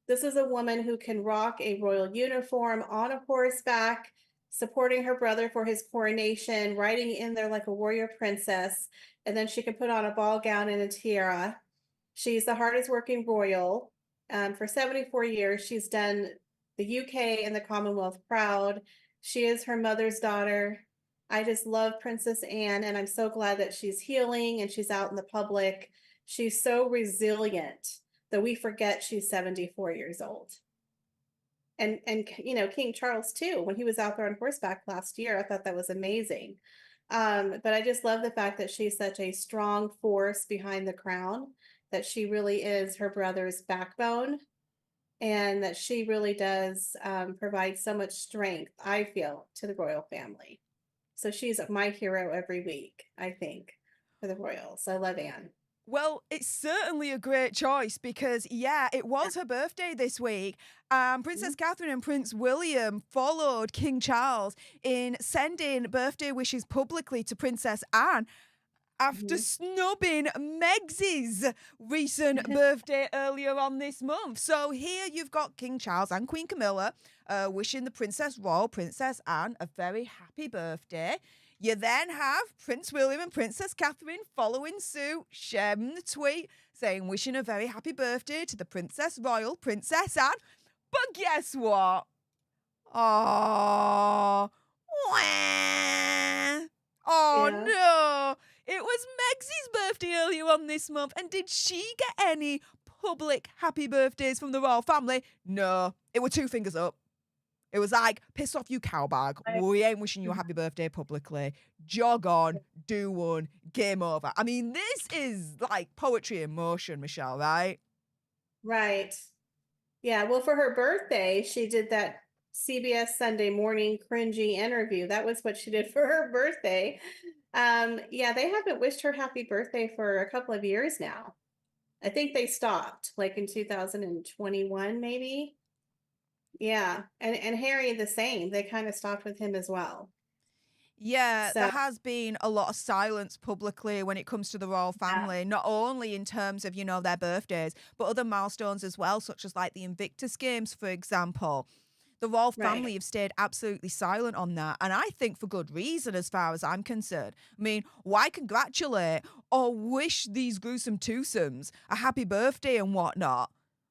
This is a woman who can rock a royal uniform on a horseback, supporting her brother for his coronation, riding in there like a warrior princess, and then she can put on a ball gown and a tiara. She's the hardest working royal. For 74 years, she's done the UK and the Commonwealth proud. She is her mother's daughter. I just love Princess Anne, and I'm so glad that she's healing and she's out in the public. She's so resilient that we forget she's 74 years old. And you know, King Charles too, when he was out there on horseback last year, I thought that was amazing. But I just love the fact that she's such a strong force behind the crown, that she really is her brother's backbone, and that she really does provide so much strength, I feel, to the royal family. So she's my hero every week, I think, for the royals. I love Anne. Well, it's certainly a great choice because, yeah, it was her birthday this week. Princess Catherine and Prince William followed King Charles in sending birthday wishes publicly to Princess Anne after snubbing Meg's recent birthday earlier on this month. So here you've got King Charles and Queen Camilla wishing the Princess Royal, Princess Anne, a very happy birthday. You then have Prince William and Princess Catherine following suit, sharing the tweet, saying wishing a very happy birthday to the Princess Royal, Princess Anne. But guess what? Oh, no. It was Meg's birthday earlier on this month. And did she get any public happy birthdays from the royal family? No. It were 2 fingers up. It was like, piss off, you cowbag. We ain't wishing you a happy birthday publicly. Jog on, do one, game over. I mean, this is like poetry in motion, Michelle, right? Right. Yeah. Well, for her birthday, she did that CBS Sunday morning cringy interview. That was what she did for her birthday. Yeah, they haven't wished her happy birthday for a couple of years now. I think they stopped like in 2021, maybe. Yeah. And Harry the same. They kind of stopped with him as well. Yeah, So there has been a lot of silence publicly when it comes to the royal yeah. family, not only in terms of, you know, their birthdays, but other milestones as well, such as like the Invictus Games, for example. The royal family Right. have stayed absolutely silent on that, and I think for good reason as far as I'm concerned. I mean, why congratulate or wish these gruesome twosomes a happy birthday and whatnot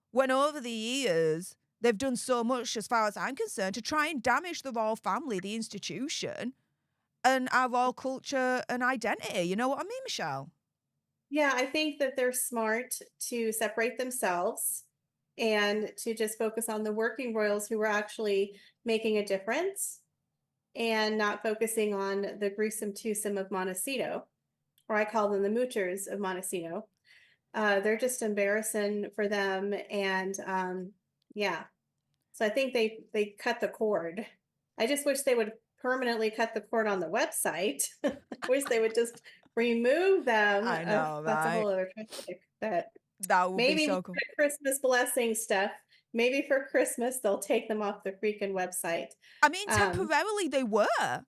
when over the years they've done so much, as far as I'm concerned, to try and damage the royal family, the institution, and our royal culture and identity. You know what I mean, Michelle? Yeah, I think that they're smart to separate themselves and to just focus on the working royals who were actually making a difference and not focusing on the gruesome twosome of Montecito, or I call them the moochers of Montecito. They're just embarrassing for them. And yeah, so I think they cut the cord. I just wish they would permanently cut the cord on the website. I wish they would just remove them. I know, That's a right? whole other topic. That That would be maybe so cool. Christmas blessing stuff. Maybe for Christmas they'll take them off the freaking website. I mean, Um, temporarily they were.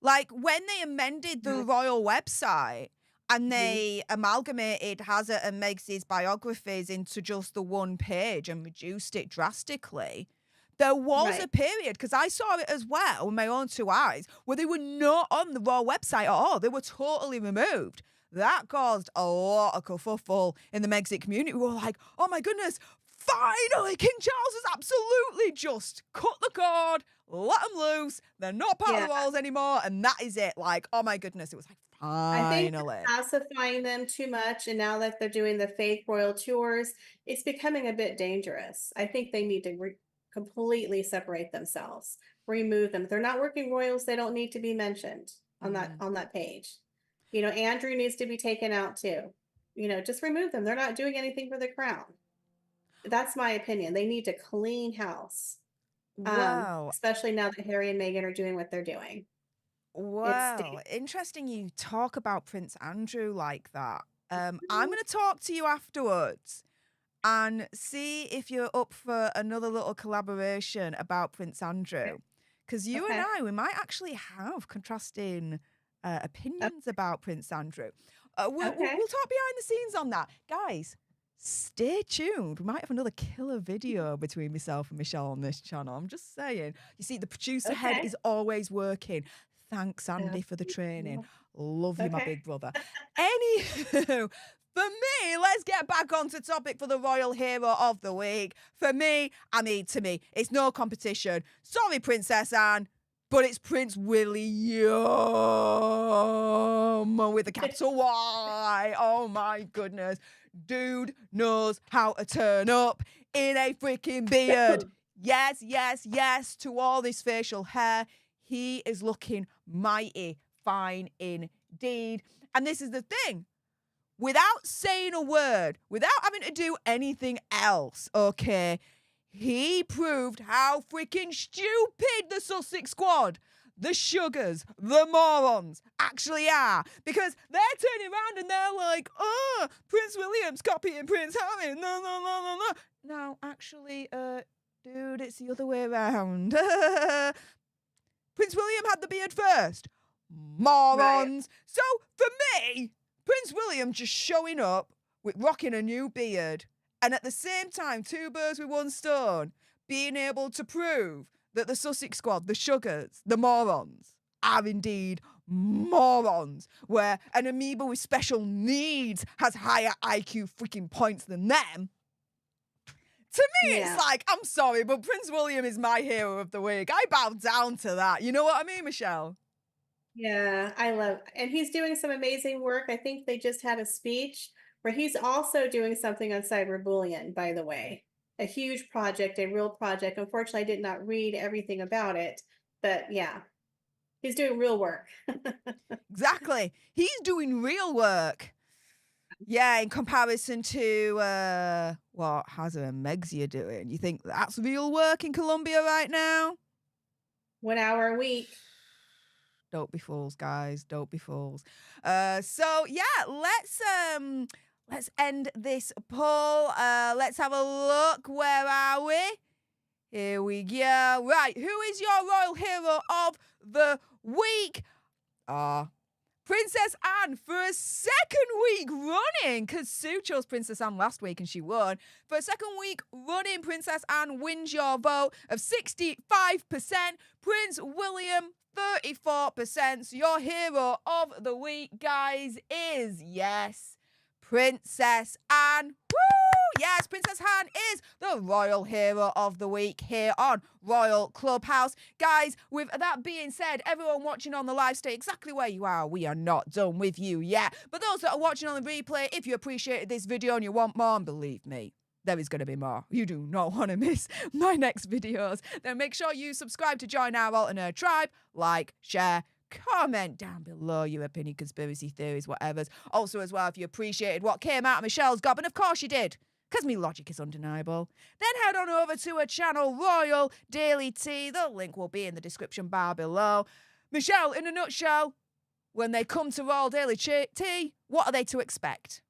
Like when they amended the yeah. royal website and Mhm. they amalgamated Hazard and Meg's biographies into just the one page and reduced it drastically, there was a Right. period, because I saw it as well with my own two eyes, where they were not on the royal website at all. They were totally removed. That caused a lot of kerfuffle in the Megxit community. We were like, oh my goodness, finally, King Charles has absolutely just cut the cord, let them loose. They're not part of Yeah. the royals anymore, and that is it. Like, oh my goodness, it was like, I think finally. they're pacifying them too much, and now that they're doing the fake royal tours, it's becoming a bit dangerous. I think they need to completely separate themselves, remove them. If they're not working royals, they don't need to be mentioned on that page. You know, Andrew needs to be taken out too. You know, just remove them. They're not doing anything for the crown. That's my opinion. They need to clean house. Wow. Especially now that Harry and Meghan are doing what they're doing. It's Well, interesting you talk about Prince Andrew like that. I'm going to talk to you afterwards and see if you're up for another little collaboration about Prince Andrew. Because you and okay. we might actually have contrasting Uh, opinions about Prince Andrew. We'll okay. talk behind the scenes on that. Guys, stay tuned. We might have another killer video between myself and Michelle on this channel. I'm just saying. You see, the producer head Okay. is always working. Thanks, Andy, Yeah. for the training. Yeah. Love you, my Okay. big brother. Anywho, for me, let's get back onto topic for the Royal Hero of the Week. For me, I mean, to me, it's no competition. Sorry, Princess Anne, but it's Prince William with a capital Y. Oh my goodness. Dude knows how to turn up in a freaking beard. Yes, yes, yes to all this facial hair. He is looking mighty fine indeed. And this is the thing. Without saying a word, without having to do anything else, okay, he proved how freaking stupid the Sussex squad, the sugars, the morons actually are. Because they're turning around and they're like, oh, Prince William's copying Prince Harry. No, no, no, no, no. No, actually, dude, it's the other way around. Prince William had the beard first. Morons. Right. So for me, Prince William just showing up with rocking a new beard and at the same time, two birds with one stone, being able to prove that the Sussex squad, the sugars, the morons, are indeed morons, where an amoeba with special needs has higher IQ freaking points than them. To me, Yeah. it's like, I'm sorry, but Prince William is my hero of the week. I bow down to that. You know what I mean, Michelle? Yeah, I love, and he's doing some amazing work. I think they just had a speech where he's also doing something on cyberbullying, by the way. A huge project, a real project. Unfortunately, I did not read everything about it, but yeah, he's doing real work. Exactly. He's doing real work. Yeah, in comparison to what Hazard and Meg's doing. You think that's real work in Colombia right now? 1 hour a week. Don't be fools, guys. Don't be fools. So yeah, let's end this poll. Let's have a look. Where are we? Here we go. Right, who is your royal hero of the week? Princess Anne for a second week running, because Sue chose Princess Anne last week and she won. For a second week running, Princess Anne wins your vote of 65%. Prince William, 34%. So your hero of the week, guys, is, yes, Princess Anne. Woo! Yes, Princess Anne is the royal hero of the week here on Royal Clubhouse. Guys, with that being said, everyone watching on the live, stay exactly where you are. We are not done with you yet. But those that are watching on the replay, if you appreciated this video and you want more, and believe me, there is going to be more. You do not want to miss my next videos. Then make sure you subscribe to join our alternate tribe. Like, share, comment down below your opinion, conspiracy theories, whatever's. Also, as well, if you appreciated what came out of Michelle's gob, and of course you did, because me logic is undeniable, then head on over to her channel, Royal Daily Tea. The link will be in the description bar below. Michelle, in a nutshell, when they come to Royal Daily Tea, what are they to expect?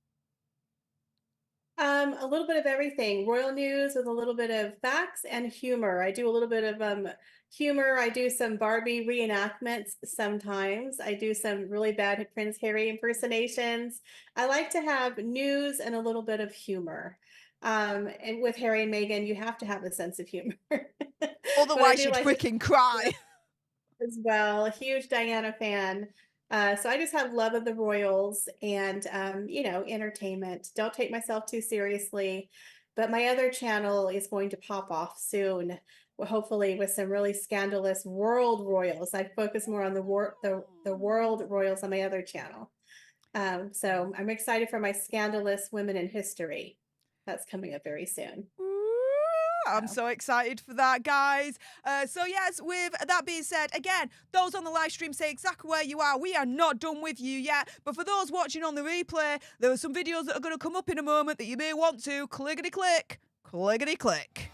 A little bit of everything. Royal news with a little bit of facts and humor. I do a little bit of humor. I do some Barbie reenactments sometimes. I do some really bad Prince Harry impersonations. I like to have news and a little bit of humor. And with Harry and Meghan, you have to have a sense of humor. But I Otherwise, do you'd like to freaking cry. as well. A huge Diana fan. So I just have love of the royals and, entertainment. Don't take myself too seriously. But my other channel is going to pop off soon, hopefully with some really scandalous world royals. I focus more on the world royals on my other channel. So I'm excited for my scandalous women in history. That's coming up very soon. I'm so excited for that, guys. So yes, with that being said, again, those on the live stream say exactly where you are. We are not done with you yet. But for those watching on the replay, there are some videos that are going to come up in a moment that you may want to clickety-click, clickety-click.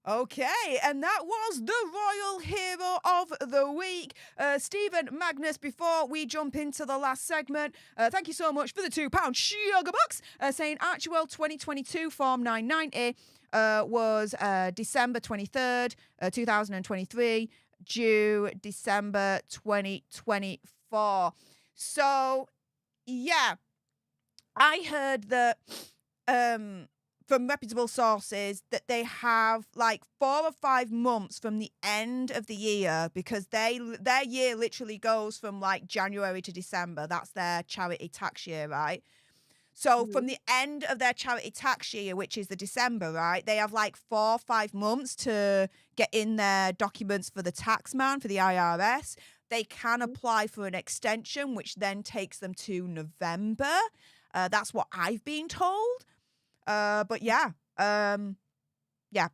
Okay, and that was the Royal Hero of the Week. Stephen Magnus, before we jump into the last segment, thank you so much for the £2 sugar bucks, saying Archewell 2022 Form 990 was December 23rd, 2023, due December 2024. So, yeah, I heard that from reputable sources that they have like 4 or 5 months from the end of the year, because their year literally goes from like January to December. That's their charity tax year, right? So from the end of their charity tax year, which is the December, right, they have like 4 or 5 months to get in their documents for the tax man, for the IRS. They can apply for an extension, which then takes them to November. That's what I've been told. But yeah,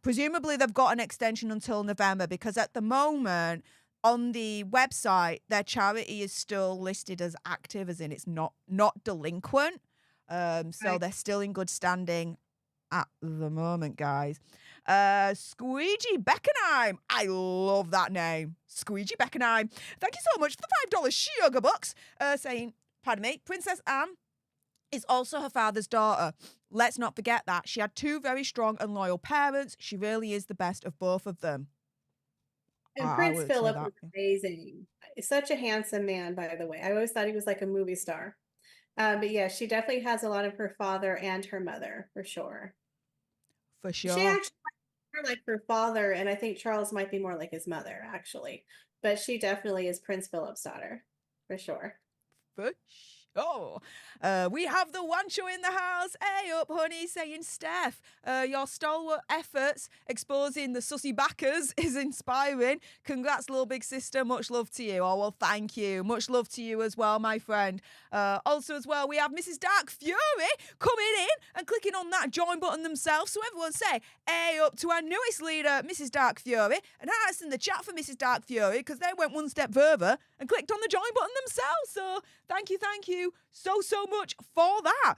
presumably they've got an extension until November, because at the moment on the website, their charity is still listed as active, as in it's not delinquent. So they're still in good standing at the moment, guys. Squeegee Beckenheim. I love that name. Squeegee Beckenheim. Thank you so much for the $5 sugar bucks. Saying, pardon me, Princess Anne is also her father's daughter. Let's not forget that. She had 2 very strong and loyal parents. She really is the best of both of them. And Prince Philip was amazing. Such a handsome man, by the way. I always thought he was like a movie star. But yeah, she definitely has a lot of her father and her mother, for sure. For sure. She actually more like her father, and I think Charles might be more like his mother, actually. But she definitely is Prince Philip's daughter, for sure. For sure. We have the Wancho in the house. Hey up, honey, saying, Steph, your stalwart efforts exposing the sussy backers is inspiring. Congrats, little big sister. Much love to you. Oh, well, thank you. Much love to you as well, my friend. Also, as well, we have Mrs. Dark Fury coming in and clicking on that join button themselves. So everyone say, hey up to our newest leader, Mrs. Dark Fury, and hearts in the chat for Mrs. Dark Fury, because they went one step further and clicked on the join button themselves. So thank you so much for that.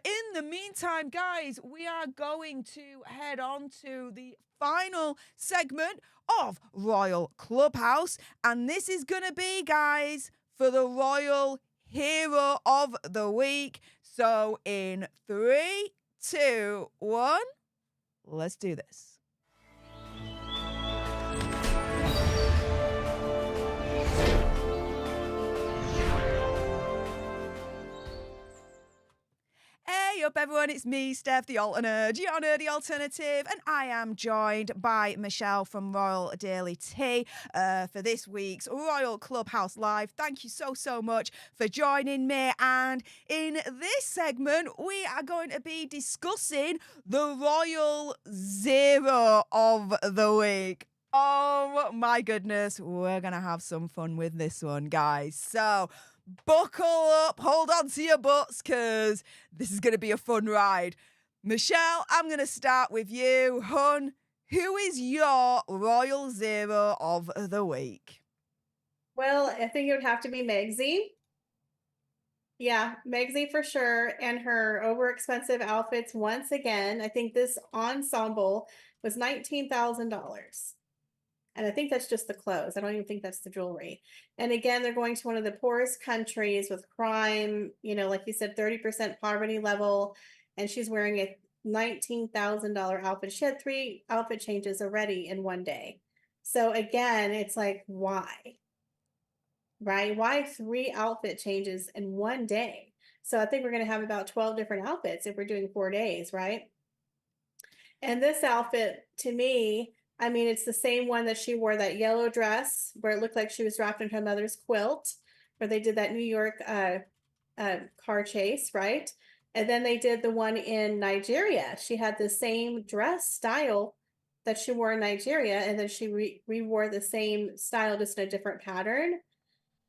In the meantime, guys, we are going to head on to the final segment of Royal Clubhouse, and this is gonna be, guys, for the Royal Hero of the Week. So in 3, 2, 1, let's do this. Hey up everyone, it's me, Stef, the alternate, your nerdy alternative, and I am joined by Michelle from Royal Daily Tea for this week's Royal Clubhouse Live. Thank you so much for joining me, and in this segment we are going to be discussing the Royal Zero of the Week. Oh my goodness, we're going to have some fun with this one, guys. So buckle up, hold on to your butts, because this is going to be a fun ride. Michelle, I'm going to start with you. Hun, who is your Royal Zero of the Week? Well, I think it would have to be Megsy. Yeah, Megsy for sure. And her overexpensive outfits once again. I think this ensemble was $19,000. And I think that's just the clothes. I don't even think that's the jewelry. And again, they're going to one of the poorest countries with crime, like you said, 30% poverty level. And she's wearing a $19,000 outfit. She had 3 outfit changes already in one day. So again, it's like, why? Right? Why 3 outfit changes in one day? So I think we're going to have about 12 different outfits if we're doing 4 days, right? And this outfit, to me, I mean, it's the same one that she wore, that yellow dress where it looked like she was wrapped in her mother's quilt, where they did that New York car chase, right? And then they did the one in Nigeria. She had the same dress style that she wore in Nigeria, and then she re-wore the same style, just in a different pattern.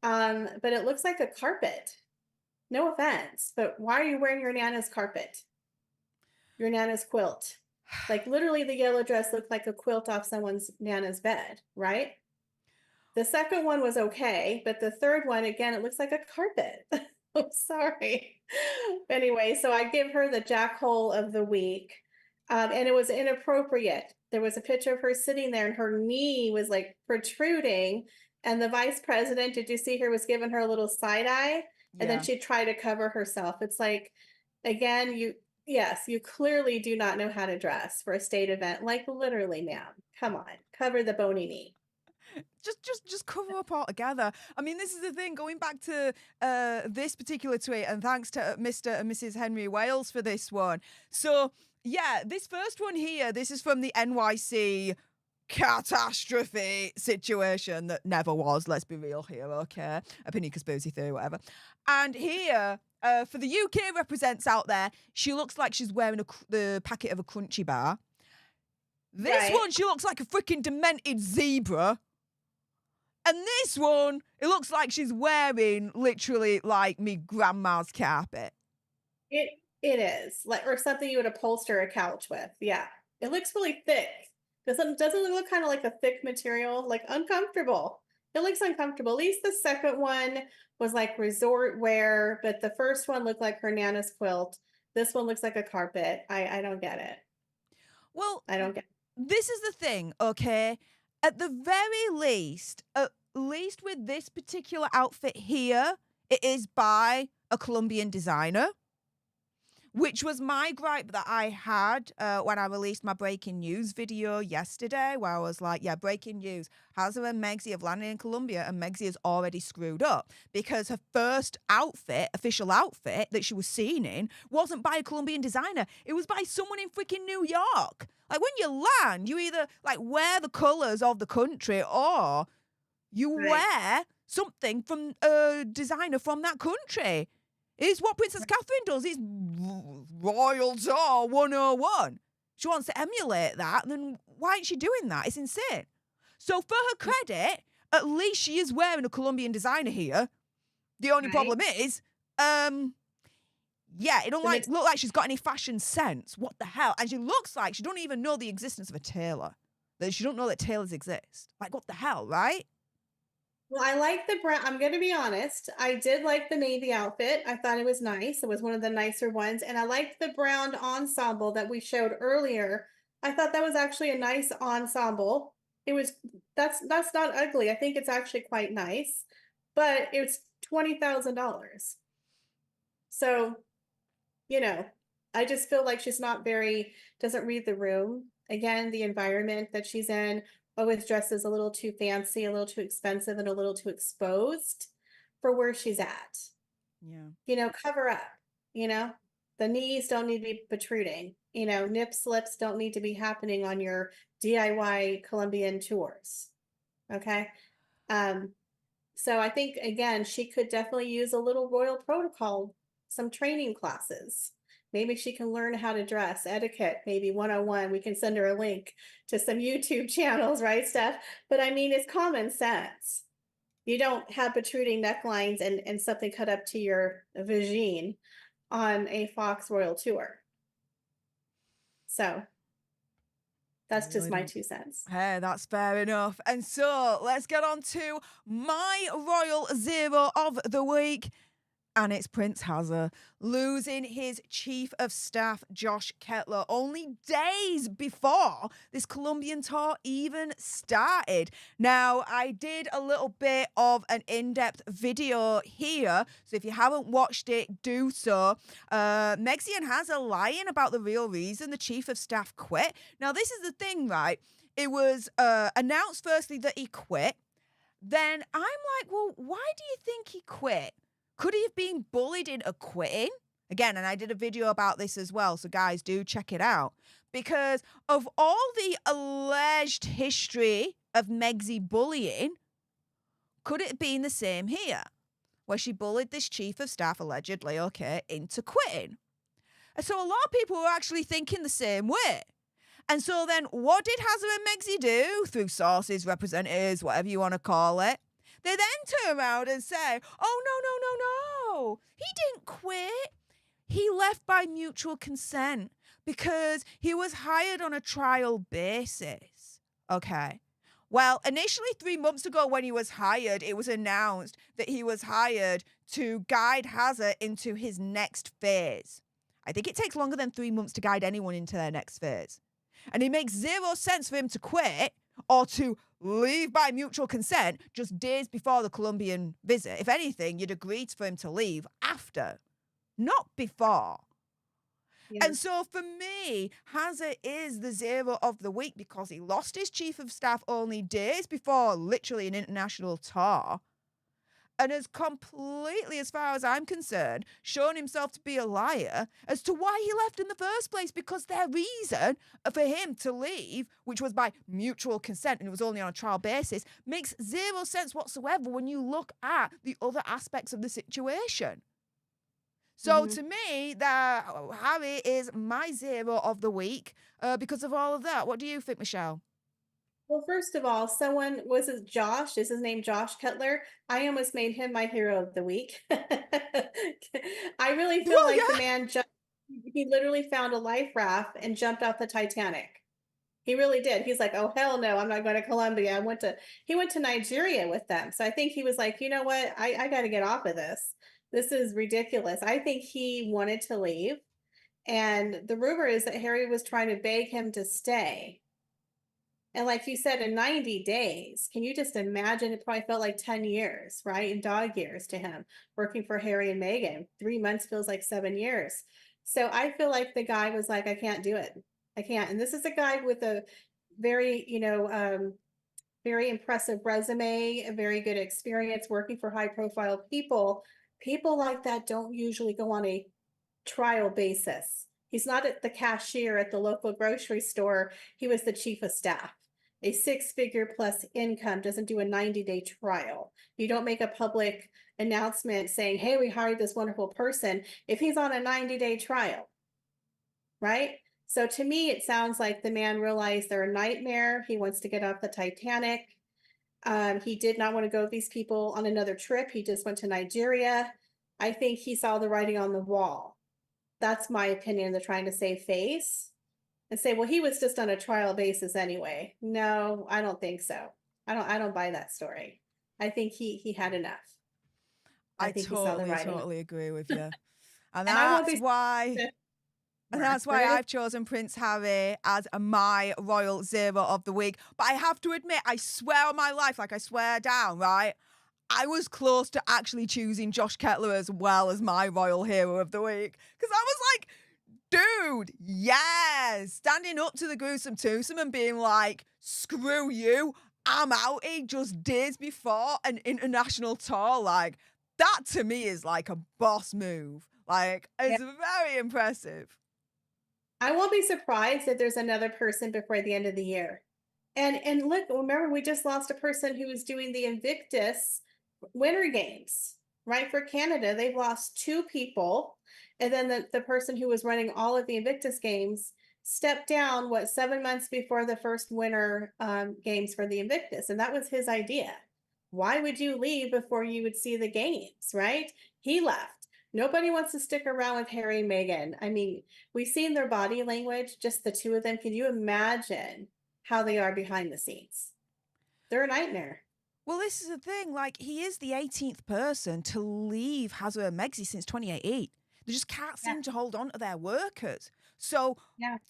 But it looks like a carpet. No offense, but why are you wearing your Nana's carpet? Your Nana's quilt. Like literally the yellow dress looked like a quilt off someone's Nana's bed, right? The second one was okay, but the third one, again, it looks like a carpet. I'm sorry. Anyway, so I give her the jackhole of the week. And it was inappropriate. There was a picture of her sitting there and her knee was like protruding. And the vice president, did you see her, was giving her a little side eye? And then Yeah. she tried to cover herself. It's like, again, yes, you clearly do not know how to dress for a state event. Like literally, ma'am, come on, cover the bony knee. Just cover up altogether. I mean, this is the thing, going back to this particular tweet, and thanks to Mr. and Mrs. Henry Wales for this one. So yeah, this first one here, this is from the NYC catastrophe situation that never was. Let's be real here, okay? Opinion, conspiracy theory, whatever. And here, for the UK represents out there, she looks like she's wearing the packet of a Crunchy bar. This Right. one, she looks like a freaking demented zebra. And this one, it looks like she's wearing literally like me grandma's carpet. It is like, or something you would upholster a couch with. Yeah, it looks really thick. Doesn't it look kind of like a thick material, like uncomfortable? It looks uncomfortable. At least the second one was like resort wear, but the first one looked like her Nana's quilt. This one looks like a carpet. I don't get it. Well, I don't get it. this is the thing, okay? At the very least, at least with this particular outfit here, it is by a Colombian designer, which was my gripe that I had when I released my breaking news video yesterday, where I was like, yeah, breaking news. Hazza and Megsy have landed in Colombia, and Megsy is already screwed up because her first outfit, official outfit that she was seen in, wasn't by a Colombian designer. It was by someone in freaking New York. Like, when you land, you either like wear the colours of the country or you Right. wear something from a designer from that country. It's what Princess Catherine does. It's Royal Tour 101. She wants to emulate that, then why ain't she doing that? It's insane. So for her credit, at least she is wearing a Colombian designer here. The only Right. problem is, yeah, it don't The look like she's got any fashion sense. What the hell? And she looks like she don't even know the existence of a tailor. That she don't know that tailors exist. Like, what the hell, right? Well, I like the brown. I'm going to be honest. I did like the navy outfit. I thought it was nice. It was one of the nicer ones. And I liked the brown ensemble that we showed earlier. I thought that was actually a nice ensemble. That's not ugly. I think it's actually quite nice, but it's $20,000. So, I just feel like she's not doesn't read the room. Again, the environment that she's in, always dresses a little too fancy, a little too expensive, and a little too exposed for where she's at. Yeah. Cover up, the knees don't need to be protruding, nip slips don't need to be happening on your DIY Colombian tours. Okay. So I think, again, she could definitely use a little royal protocol, some training classes. Maybe she can learn how to dress, etiquette, maybe 101. We can send her a link to some YouTube channels, right, Stef? But I mean, it's common sense. You don't have protruding necklines and something cut up to your vagine on a Fox Royal tour. So That's I just really my don't. 2 cents. Hey, that's fair enough. And so let's get on to my royal zero of the week. And it's Prince Hazard losing his chief of staff, Josh Kettler, only days before this Colombian tour even started. Now, I did a little bit of an in-depth video here, so if you haven't watched it, do so. Megxie and Hazard lying about the real reason the chief of staff quit. Now, this is the thing, right? It was announced firstly that he quit. Then I'm like, well, why do you think he quit? Could he have been bullied into quitting? Again, and I did a video about this as well, so guys, do check it out. Because of all the alleged history of Megxie bullying, could it have been the same here? Where she bullied this chief of staff, allegedly, okay, into quitting. And so a lot of people were actually thinking the same way. And so then what did Hazard and Megxie do? Through sources, representatives, whatever you want to call it. They then turn around and say, oh, no. He didn't quit. He left by mutual consent because he was hired on a trial basis. Okay. Well, initially 3 months ago when he was hired, it was announced that he was hired to guide Hazard into his next phase. I think it takes longer than 3 months to guide anyone into their next phase. And it makes zero sense for him to quit or to leave by mutual consent just days before the Colombian visit. If anything, you'd agreed for him to leave after, not before. Yeah. And so for me, Hazard is the zero of the week because he lost his chief of staff only days before literally an international tour. And has completely, as far as I'm concerned, shown himself to be a liar as to why he left in the first place, because their reason for him to leave, which was by mutual consent and it was only on a trial basis, makes zero sense whatsoever when you look at the other aspects of the situation. So to me, Harry is my zero of the week because of all of that. What do you think, Michelle? Well, first of all, someone was it Josh? Is his name Josh Kettler? I almost made him my hero of the week. I really feel like the man he literally found a life raft and jumped off the Titanic. He really did. He's like, oh hell no, I'm not going to Colombia. He went to Nigeria with them. So I think he was like, you know what? I got to get off of this. This is ridiculous. I think he wanted to leave. And the rumor is that Harry was trying to beg him to stay. And like you said, in 90 days, can you just imagine? It probably felt like 10 years, right? In dog years to him, working for Harry and Meghan. 3 months feels like 7 years. So I feel like the guy was like, I can't do it. I can't. And this is a guy with a very, very impressive resume, a very good experience working for high profile people. People like that don't usually go on a trial basis. He's not at the cashier at the local grocery store. He was the chief of staff. A 6-figure plus income doesn't do a 90-day trial. You don't make a public announcement saying, hey, we hired this wonderful person if he's on a 90-day trial, right? So to me, it sounds like the man realized they're a nightmare. He wants to get off the Titanic. He did not want to go with these people on another trip. He just went to Nigeria. I think he saw the writing on the wall. That's my opinion. They're trying to save face and say, well, he was just on a trial basis anyway. No, I don't think so. I don't buy that story. I think he had enough. I think he saw the writing. totally agree with you. And I won't that's be why And that's why I've chosen Prince Harry as my royal zero of the week. But I have to admit, I swear on my life, like I swear down, right? I was close to actually choosing Josh Kettler as well as my royal hero of the week. Because I was like, dude, yes. Standing up to the gruesome twosome and being like, screw you, I'm outie just days before an international tour. Like, that to me is like a boss move. Like, it's very impressive. I won't be surprised if there's another person before the end of the year. And look, remember, we just lost a person who was doing the Invictus Winter Games, right? For Canada, they've lost 2 people. And then the person who was running all of the Invictus Games stepped down, 7 months before the first Winter Games for the Invictus. And that was his idea. Why would you leave before you would see the games, right? He left. Nobody wants to stick around with Harry and Meghan. I mean, we've seen their body language, just the 2 of them. Can you imagine how they are behind the scenes. They're a nightmare. Well, this is the thing. Like, he is the 18th person to leave Harper and Meghan since 2018. They just can't seem to hold on to their workers. So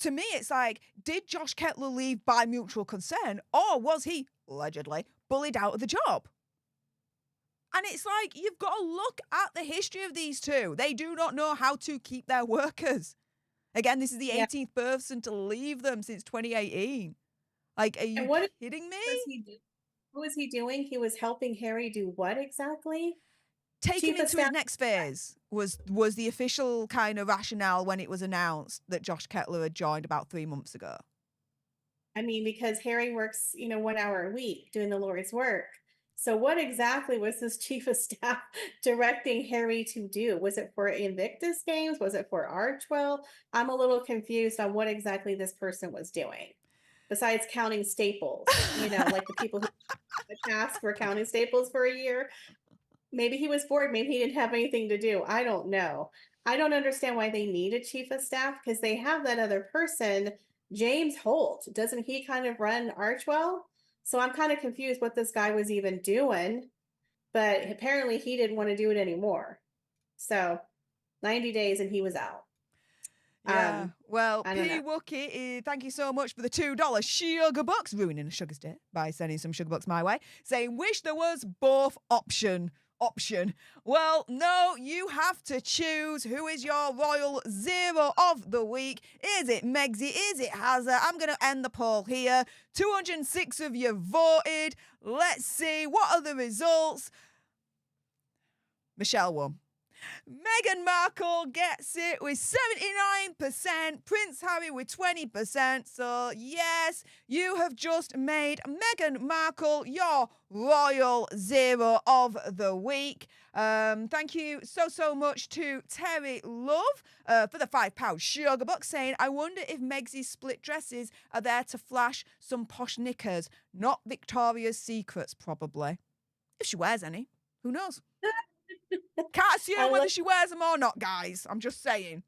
to me, it's like, did Josh Kettler leave by mutual consent, or was he, allegedly, bullied out of the job? And it's like, you've got to look at the history of these two. They do not know how to keep their workers. Again, this is the 18th person to leave them since 2018. Like, are you kidding me? What was he doing? He was helping Harry do what exactly? Take him into his next phase was the official kind of rationale when it was announced that Josh Kettler had joined about 3 months ago. I mean, because Harry works, 1 hour a week doing the Lord's work. So what exactly was this chief of staff directing Harry to do? Was it for Invictus Games? Was it for Archewell? I'm a little confused on what exactly this person was doing. Besides counting staples, like the people who the task for counting staples for a year. Maybe he was bored. Maybe he didn't have anything to do. I don't know. I don't understand why they need a chief of staff, because they have that other person, James Holt. Doesn't he kind of run Archewell? So I'm kind of confused what this guy was even doing, but apparently he didn't want to do it anymore. So 90 days and he was out. Yeah. Well, P. Wookie, thank you so much for the $2 sugar bucks, ruining a sugar's day by sending some sugar bucks my way, saying, wish there was both option. Well, no, you have to choose. Who is your royal zero of the week? Is it Megzy? Is it Hazard? I'm going to end the poll here. 206 of you voted. Let's see. What are the results? Michelle won. Meghan Markle gets it with 79%, Prince Harry with 20%. So, yes, you have just made Meghan Markle your royal zero of the week. Thank you so much to Terry Love for the £5 sugar buck, saying, I wonder if Megsy's split dresses are there to flash some posh knickers, not Victoria's Secrets, probably. If she wears any, who knows? Can't assume whether she wears them or not, guys. I'm just saying.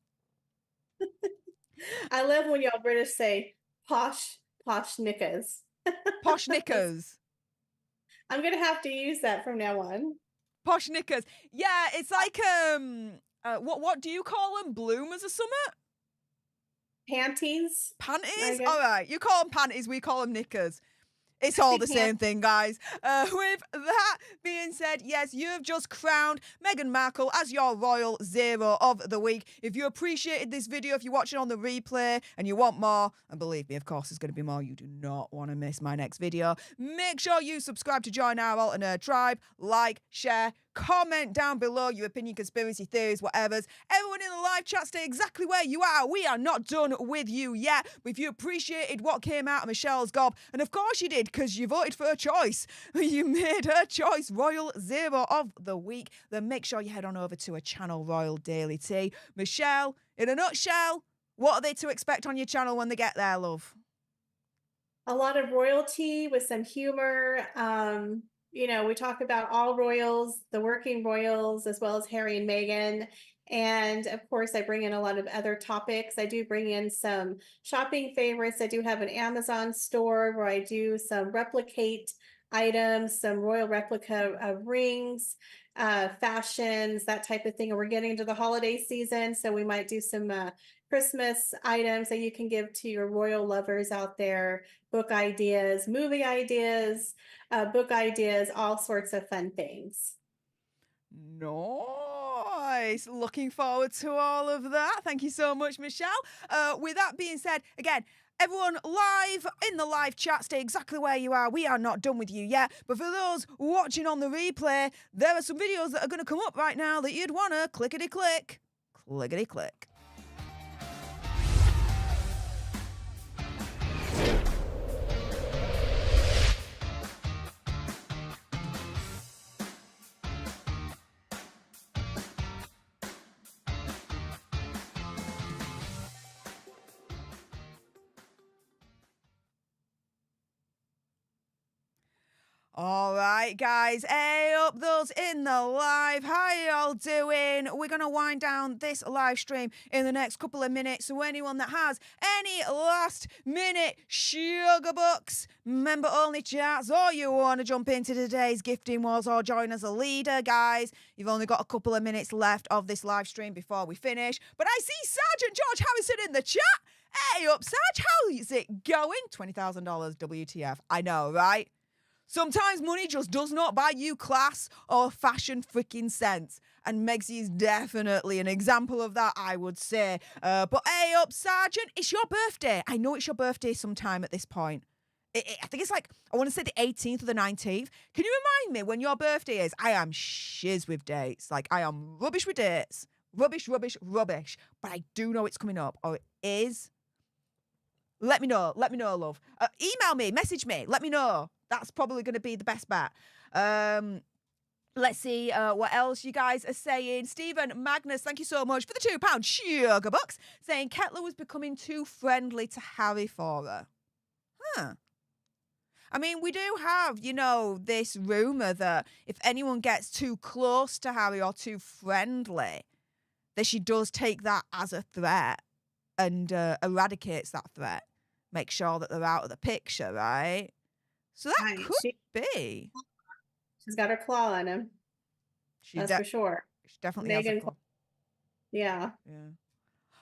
I love when y'all British say posh knickers. Posh knickers. I'm gonna have to use that from now on. Posh knickers. Yeah, it's like what do you call them? Bloomers or something? Panties. Panties? All right. You call them panties. We call them knickers. It's all the same thing, guys. With that being said, yes, you have just crowned Meghan Markle as your royal zero of the week. If you appreciated this video, if you're watching on the replay and you want more, and believe me, of course, there's going to be more. You do not want to miss my next video. Make sure you subscribe to join our alternate tribe. Like, share, comment down below your opinion, conspiracy theories, whatever's. Everyone in the live chat, stay exactly where you are. We are not done with you yet. But if you appreciated what came out of Michelle's gob, and of course you did, because you voted for her choice, you made her choice royal zero of the week, then make sure you head on over to her channel, Royal Daily Tea. Michelle, in a nutshell, what are they to expect on your channel when they get there, love? A lot of royalty with some humor. We talk about all royals, the working royals, as well as Harry and Meghan. And of course, I bring in a lot of other topics. I do bring in some shopping favorites. I do have an Amazon store where I do some replicate items, some royal replica rings, fashions, that type of thing. And we're getting into the holiday season, so we might do some Christmas items that you can give to your royal lovers out there, book ideas, movie ideas, book ideas, all sorts of fun things. Nice. Looking forward to all of that. Thank you so much, Michelle. With that being said, again, everyone live in the live chat, stay exactly where you are. We are not done with you yet. But for those watching on the replay, there are some videos that are going to come up right now that you'd want to clickety-click. Clickety-click. All right, guys. Hey up, those in the live. How y'all doing? We're going to wind down this live stream in the next couple of minutes. So anyone that has any last minute sugar bucks, member only chats, or you want to jump into today's gifting wars or join as a leader, guys, you've only got a couple of minutes left of this live stream before we finish. But I see Sergeant George Harrison in the chat. Hey up, Sarge. How is it going? $20,000 WTF. I know, right? Sometimes money just does not buy you class or fashion freaking sense. And Megsy is definitely an example of that, I would say. But hey up, Sergeant, it's your birthday. I know it's your birthday sometime at this point. I think it's like, I want to say the 18th or the 19th. Can you remind me when your birthday is? I am shiz with dates. Like, I am rubbish with dates. Rubbish. But I do know it's coming up, or it is. Let me know, love. Email me, message me, let me know. That's probably going to be the best bet. Let's see what else you guys are saying. Stephen Magnus, thank you so much for the £2 sugar bucks, saying Kettler was becoming too friendly to Harry for her. Huh. I mean, we do have, this rumour that if anyone gets too close to Harry or too friendly, that she does take that as a threat and eradicates that threat. Make sure that they're out of the picture, right? So that could be. She's got her claw on him. That's for sure. She definitely Meghan has a claw. Yeah.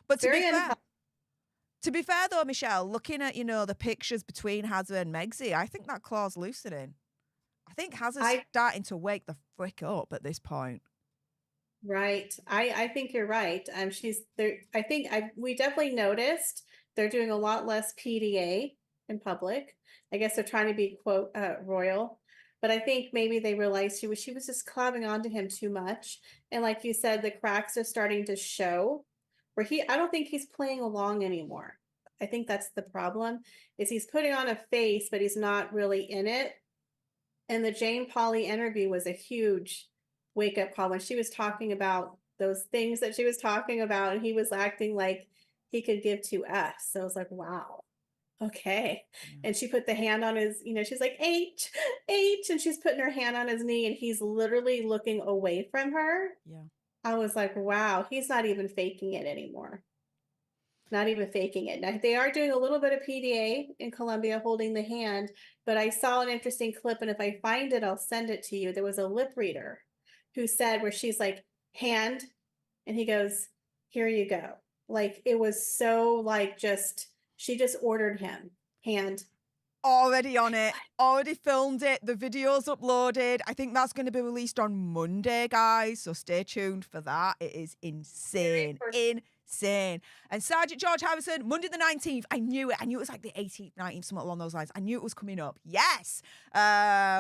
But to be fair, though, Michelle, looking at, the pictures between Hazza and Megsy, I think that claw's loosening. I think Hazza's starting to wake the frick up at this point. Right. I think you're right. She's there. I think we definitely noticed they're doing a lot less PDA in public. I guess they're trying to be quote royal, but I think maybe they realized she was just climbing onto him too much. And like you said, the cracks are starting to show where I don't think he's playing along anymore. I think that's the problem, is he's putting on a face, but he's not really in it. And the Jane Pauley interview was a huge wake-up call when she was talking about those things that she was talking about, and he was acting like he could give to us. So I was like, wow, okay. And she put the hand on his, she's like, H, and she's putting her hand on his knee, and he's literally looking away from her. Yeah. I was like, wow, he's not even faking it anymore. Not even faking it. Now, they are doing a little bit of PDA in Colombia, holding the hand, but I saw an interesting clip, and if I find it, I'll send it to you. There was a lip reader who said, where she's like, hand, and he goes, here you go. Like, it was so like, she just ordered him, hand. Already on it, already filmed it, the video's uploaded. I think that's going to be released on Monday, guys, so stay tuned for that. It is insane. Insane. And Sergeant George Harrison, Monday the 19th. I knew it. I knew it was like the 18th, 19th, something along those lines. I knew it was coming up. Yes.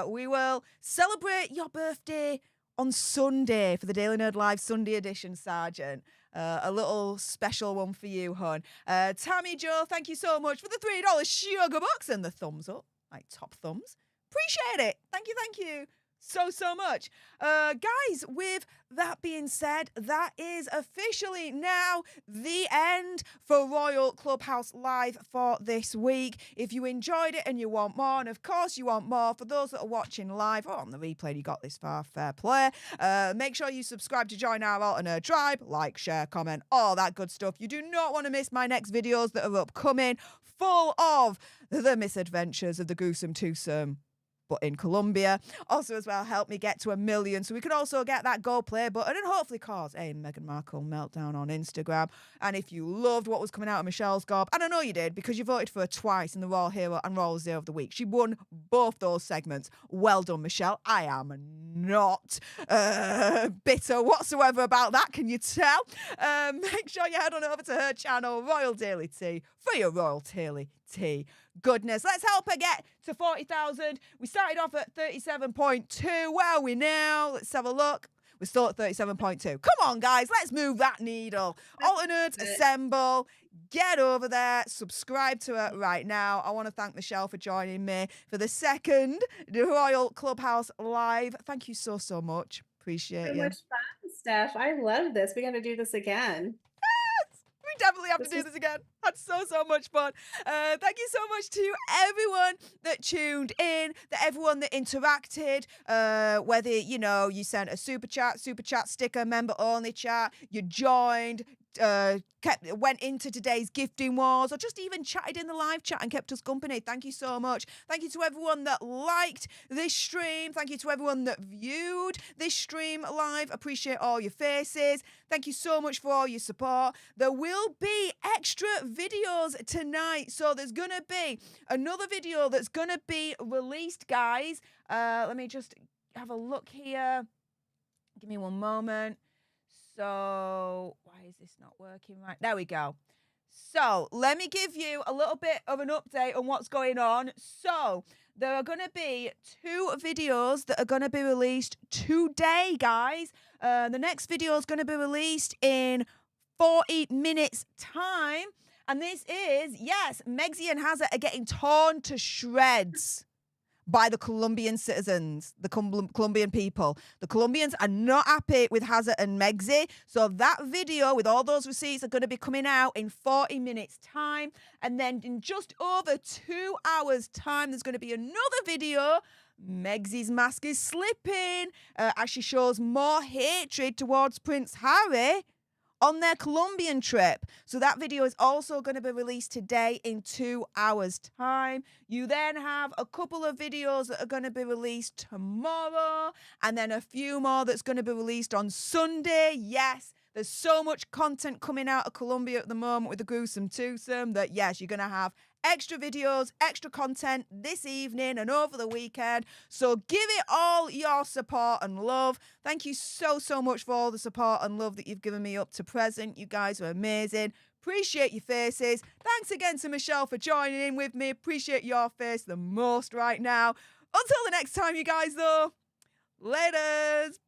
We will celebrate your birthday on Sunday for the Daily Nerd Live Sunday edition, Sergeant. A little special one for you, hon. Tammy Joe, thank you so much for the $3 sugar bucks and the thumbs up, like top thumbs. Appreciate it. Thank you so much. Guys, with that being said, that is officially now the end for Royal Clubhouse Live for this week. If you enjoyed it and you want more, and of course you want more, for those that are watching live or on the replay, you got this far, fair play. Make sure you subscribe to join our alternate tribe, like, share, comment, all that good stuff. You do not want to miss my next videos that are upcoming, full of the misadventures of the gruesome twosome, but in Colombia. Also, as well, help me get to 1 million so we can also get that go play button and hopefully cause a Meghan Markle meltdown on Instagram. And if you loved what was coming out of Michelle's gob, and I know you did because you voted for her twice in the Royal Hero and Royal Zero of the Week. She won both those segments. Well done, Michelle. I am not bitter whatsoever about that, can you tell? Make sure you head on over to her channel, Royal Daily Tea, for your Royal Daily Tea goodness. Let's help her get to 40,000. We started off at 37.2. Where are we now? Let's have a look. We're still at 37.2. Come on, guys. Let's move that needle. Alternates, assemble. Get over there. Subscribe to her right now. I want to thank Michelle for joining me for the second Royal Clubhouse Live. Thank you so much. Appreciate you. So much fun, Steph. I love this. We got to do this again. Yes! We definitely have to do this again. Had so much fun. Thank you so much to everyone that tuned in, to everyone that interacted, whether, you sent a super chat sticker, member only chat, you joined, went into today's gifting wars, or just even chatted in the live chat and kept us company. Thank you so much. Thank you to everyone that liked this stream. Thank you to everyone that viewed this stream live. Appreciate all your faces. Thank you so much for all your support. There will be extra videos tonight. So there's going to be another video that's going to be released, guys. Let me just have a look here. Give me one moment. So, why is this not working right? There we go. So, let me give you a little bit of an update on what's going on. So, there are going to be 2 videos that are going to be released today, guys. The next video is going to be released in 40 minutes' time. And this is, yes, Megxie and Hazard are getting torn to shreds by the Colombian citizens, the Colombian people. The Colombians are not happy with Hazard and Megxie. So that video with all those receipts are going to be coming out in 40 minutes' time. And then in just over 2 hours' time, there's going to be another video. Megxie's mask is slipping as she shows more hatred towards Prince Harry on their Colombian trip. So that video is also going to be released today in 2 hours' time. You then have a couple of videos that are going to be released tomorrow, and then a few more that's going to be released on Sunday. Yes, there's so much content coming out of Colombia at the moment with the gruesome twosome that, yes, you're going to have extra videos, extra content this evening and over the weekend. So give it all your support and love. Thank you so much for all the support and love that you've given me up to present. You guys are amazing. Appreciate your faces. Thanks again to Michelle for joining in with me. Appreciate your face the most right now. Until the next time, you guys, though. Laters.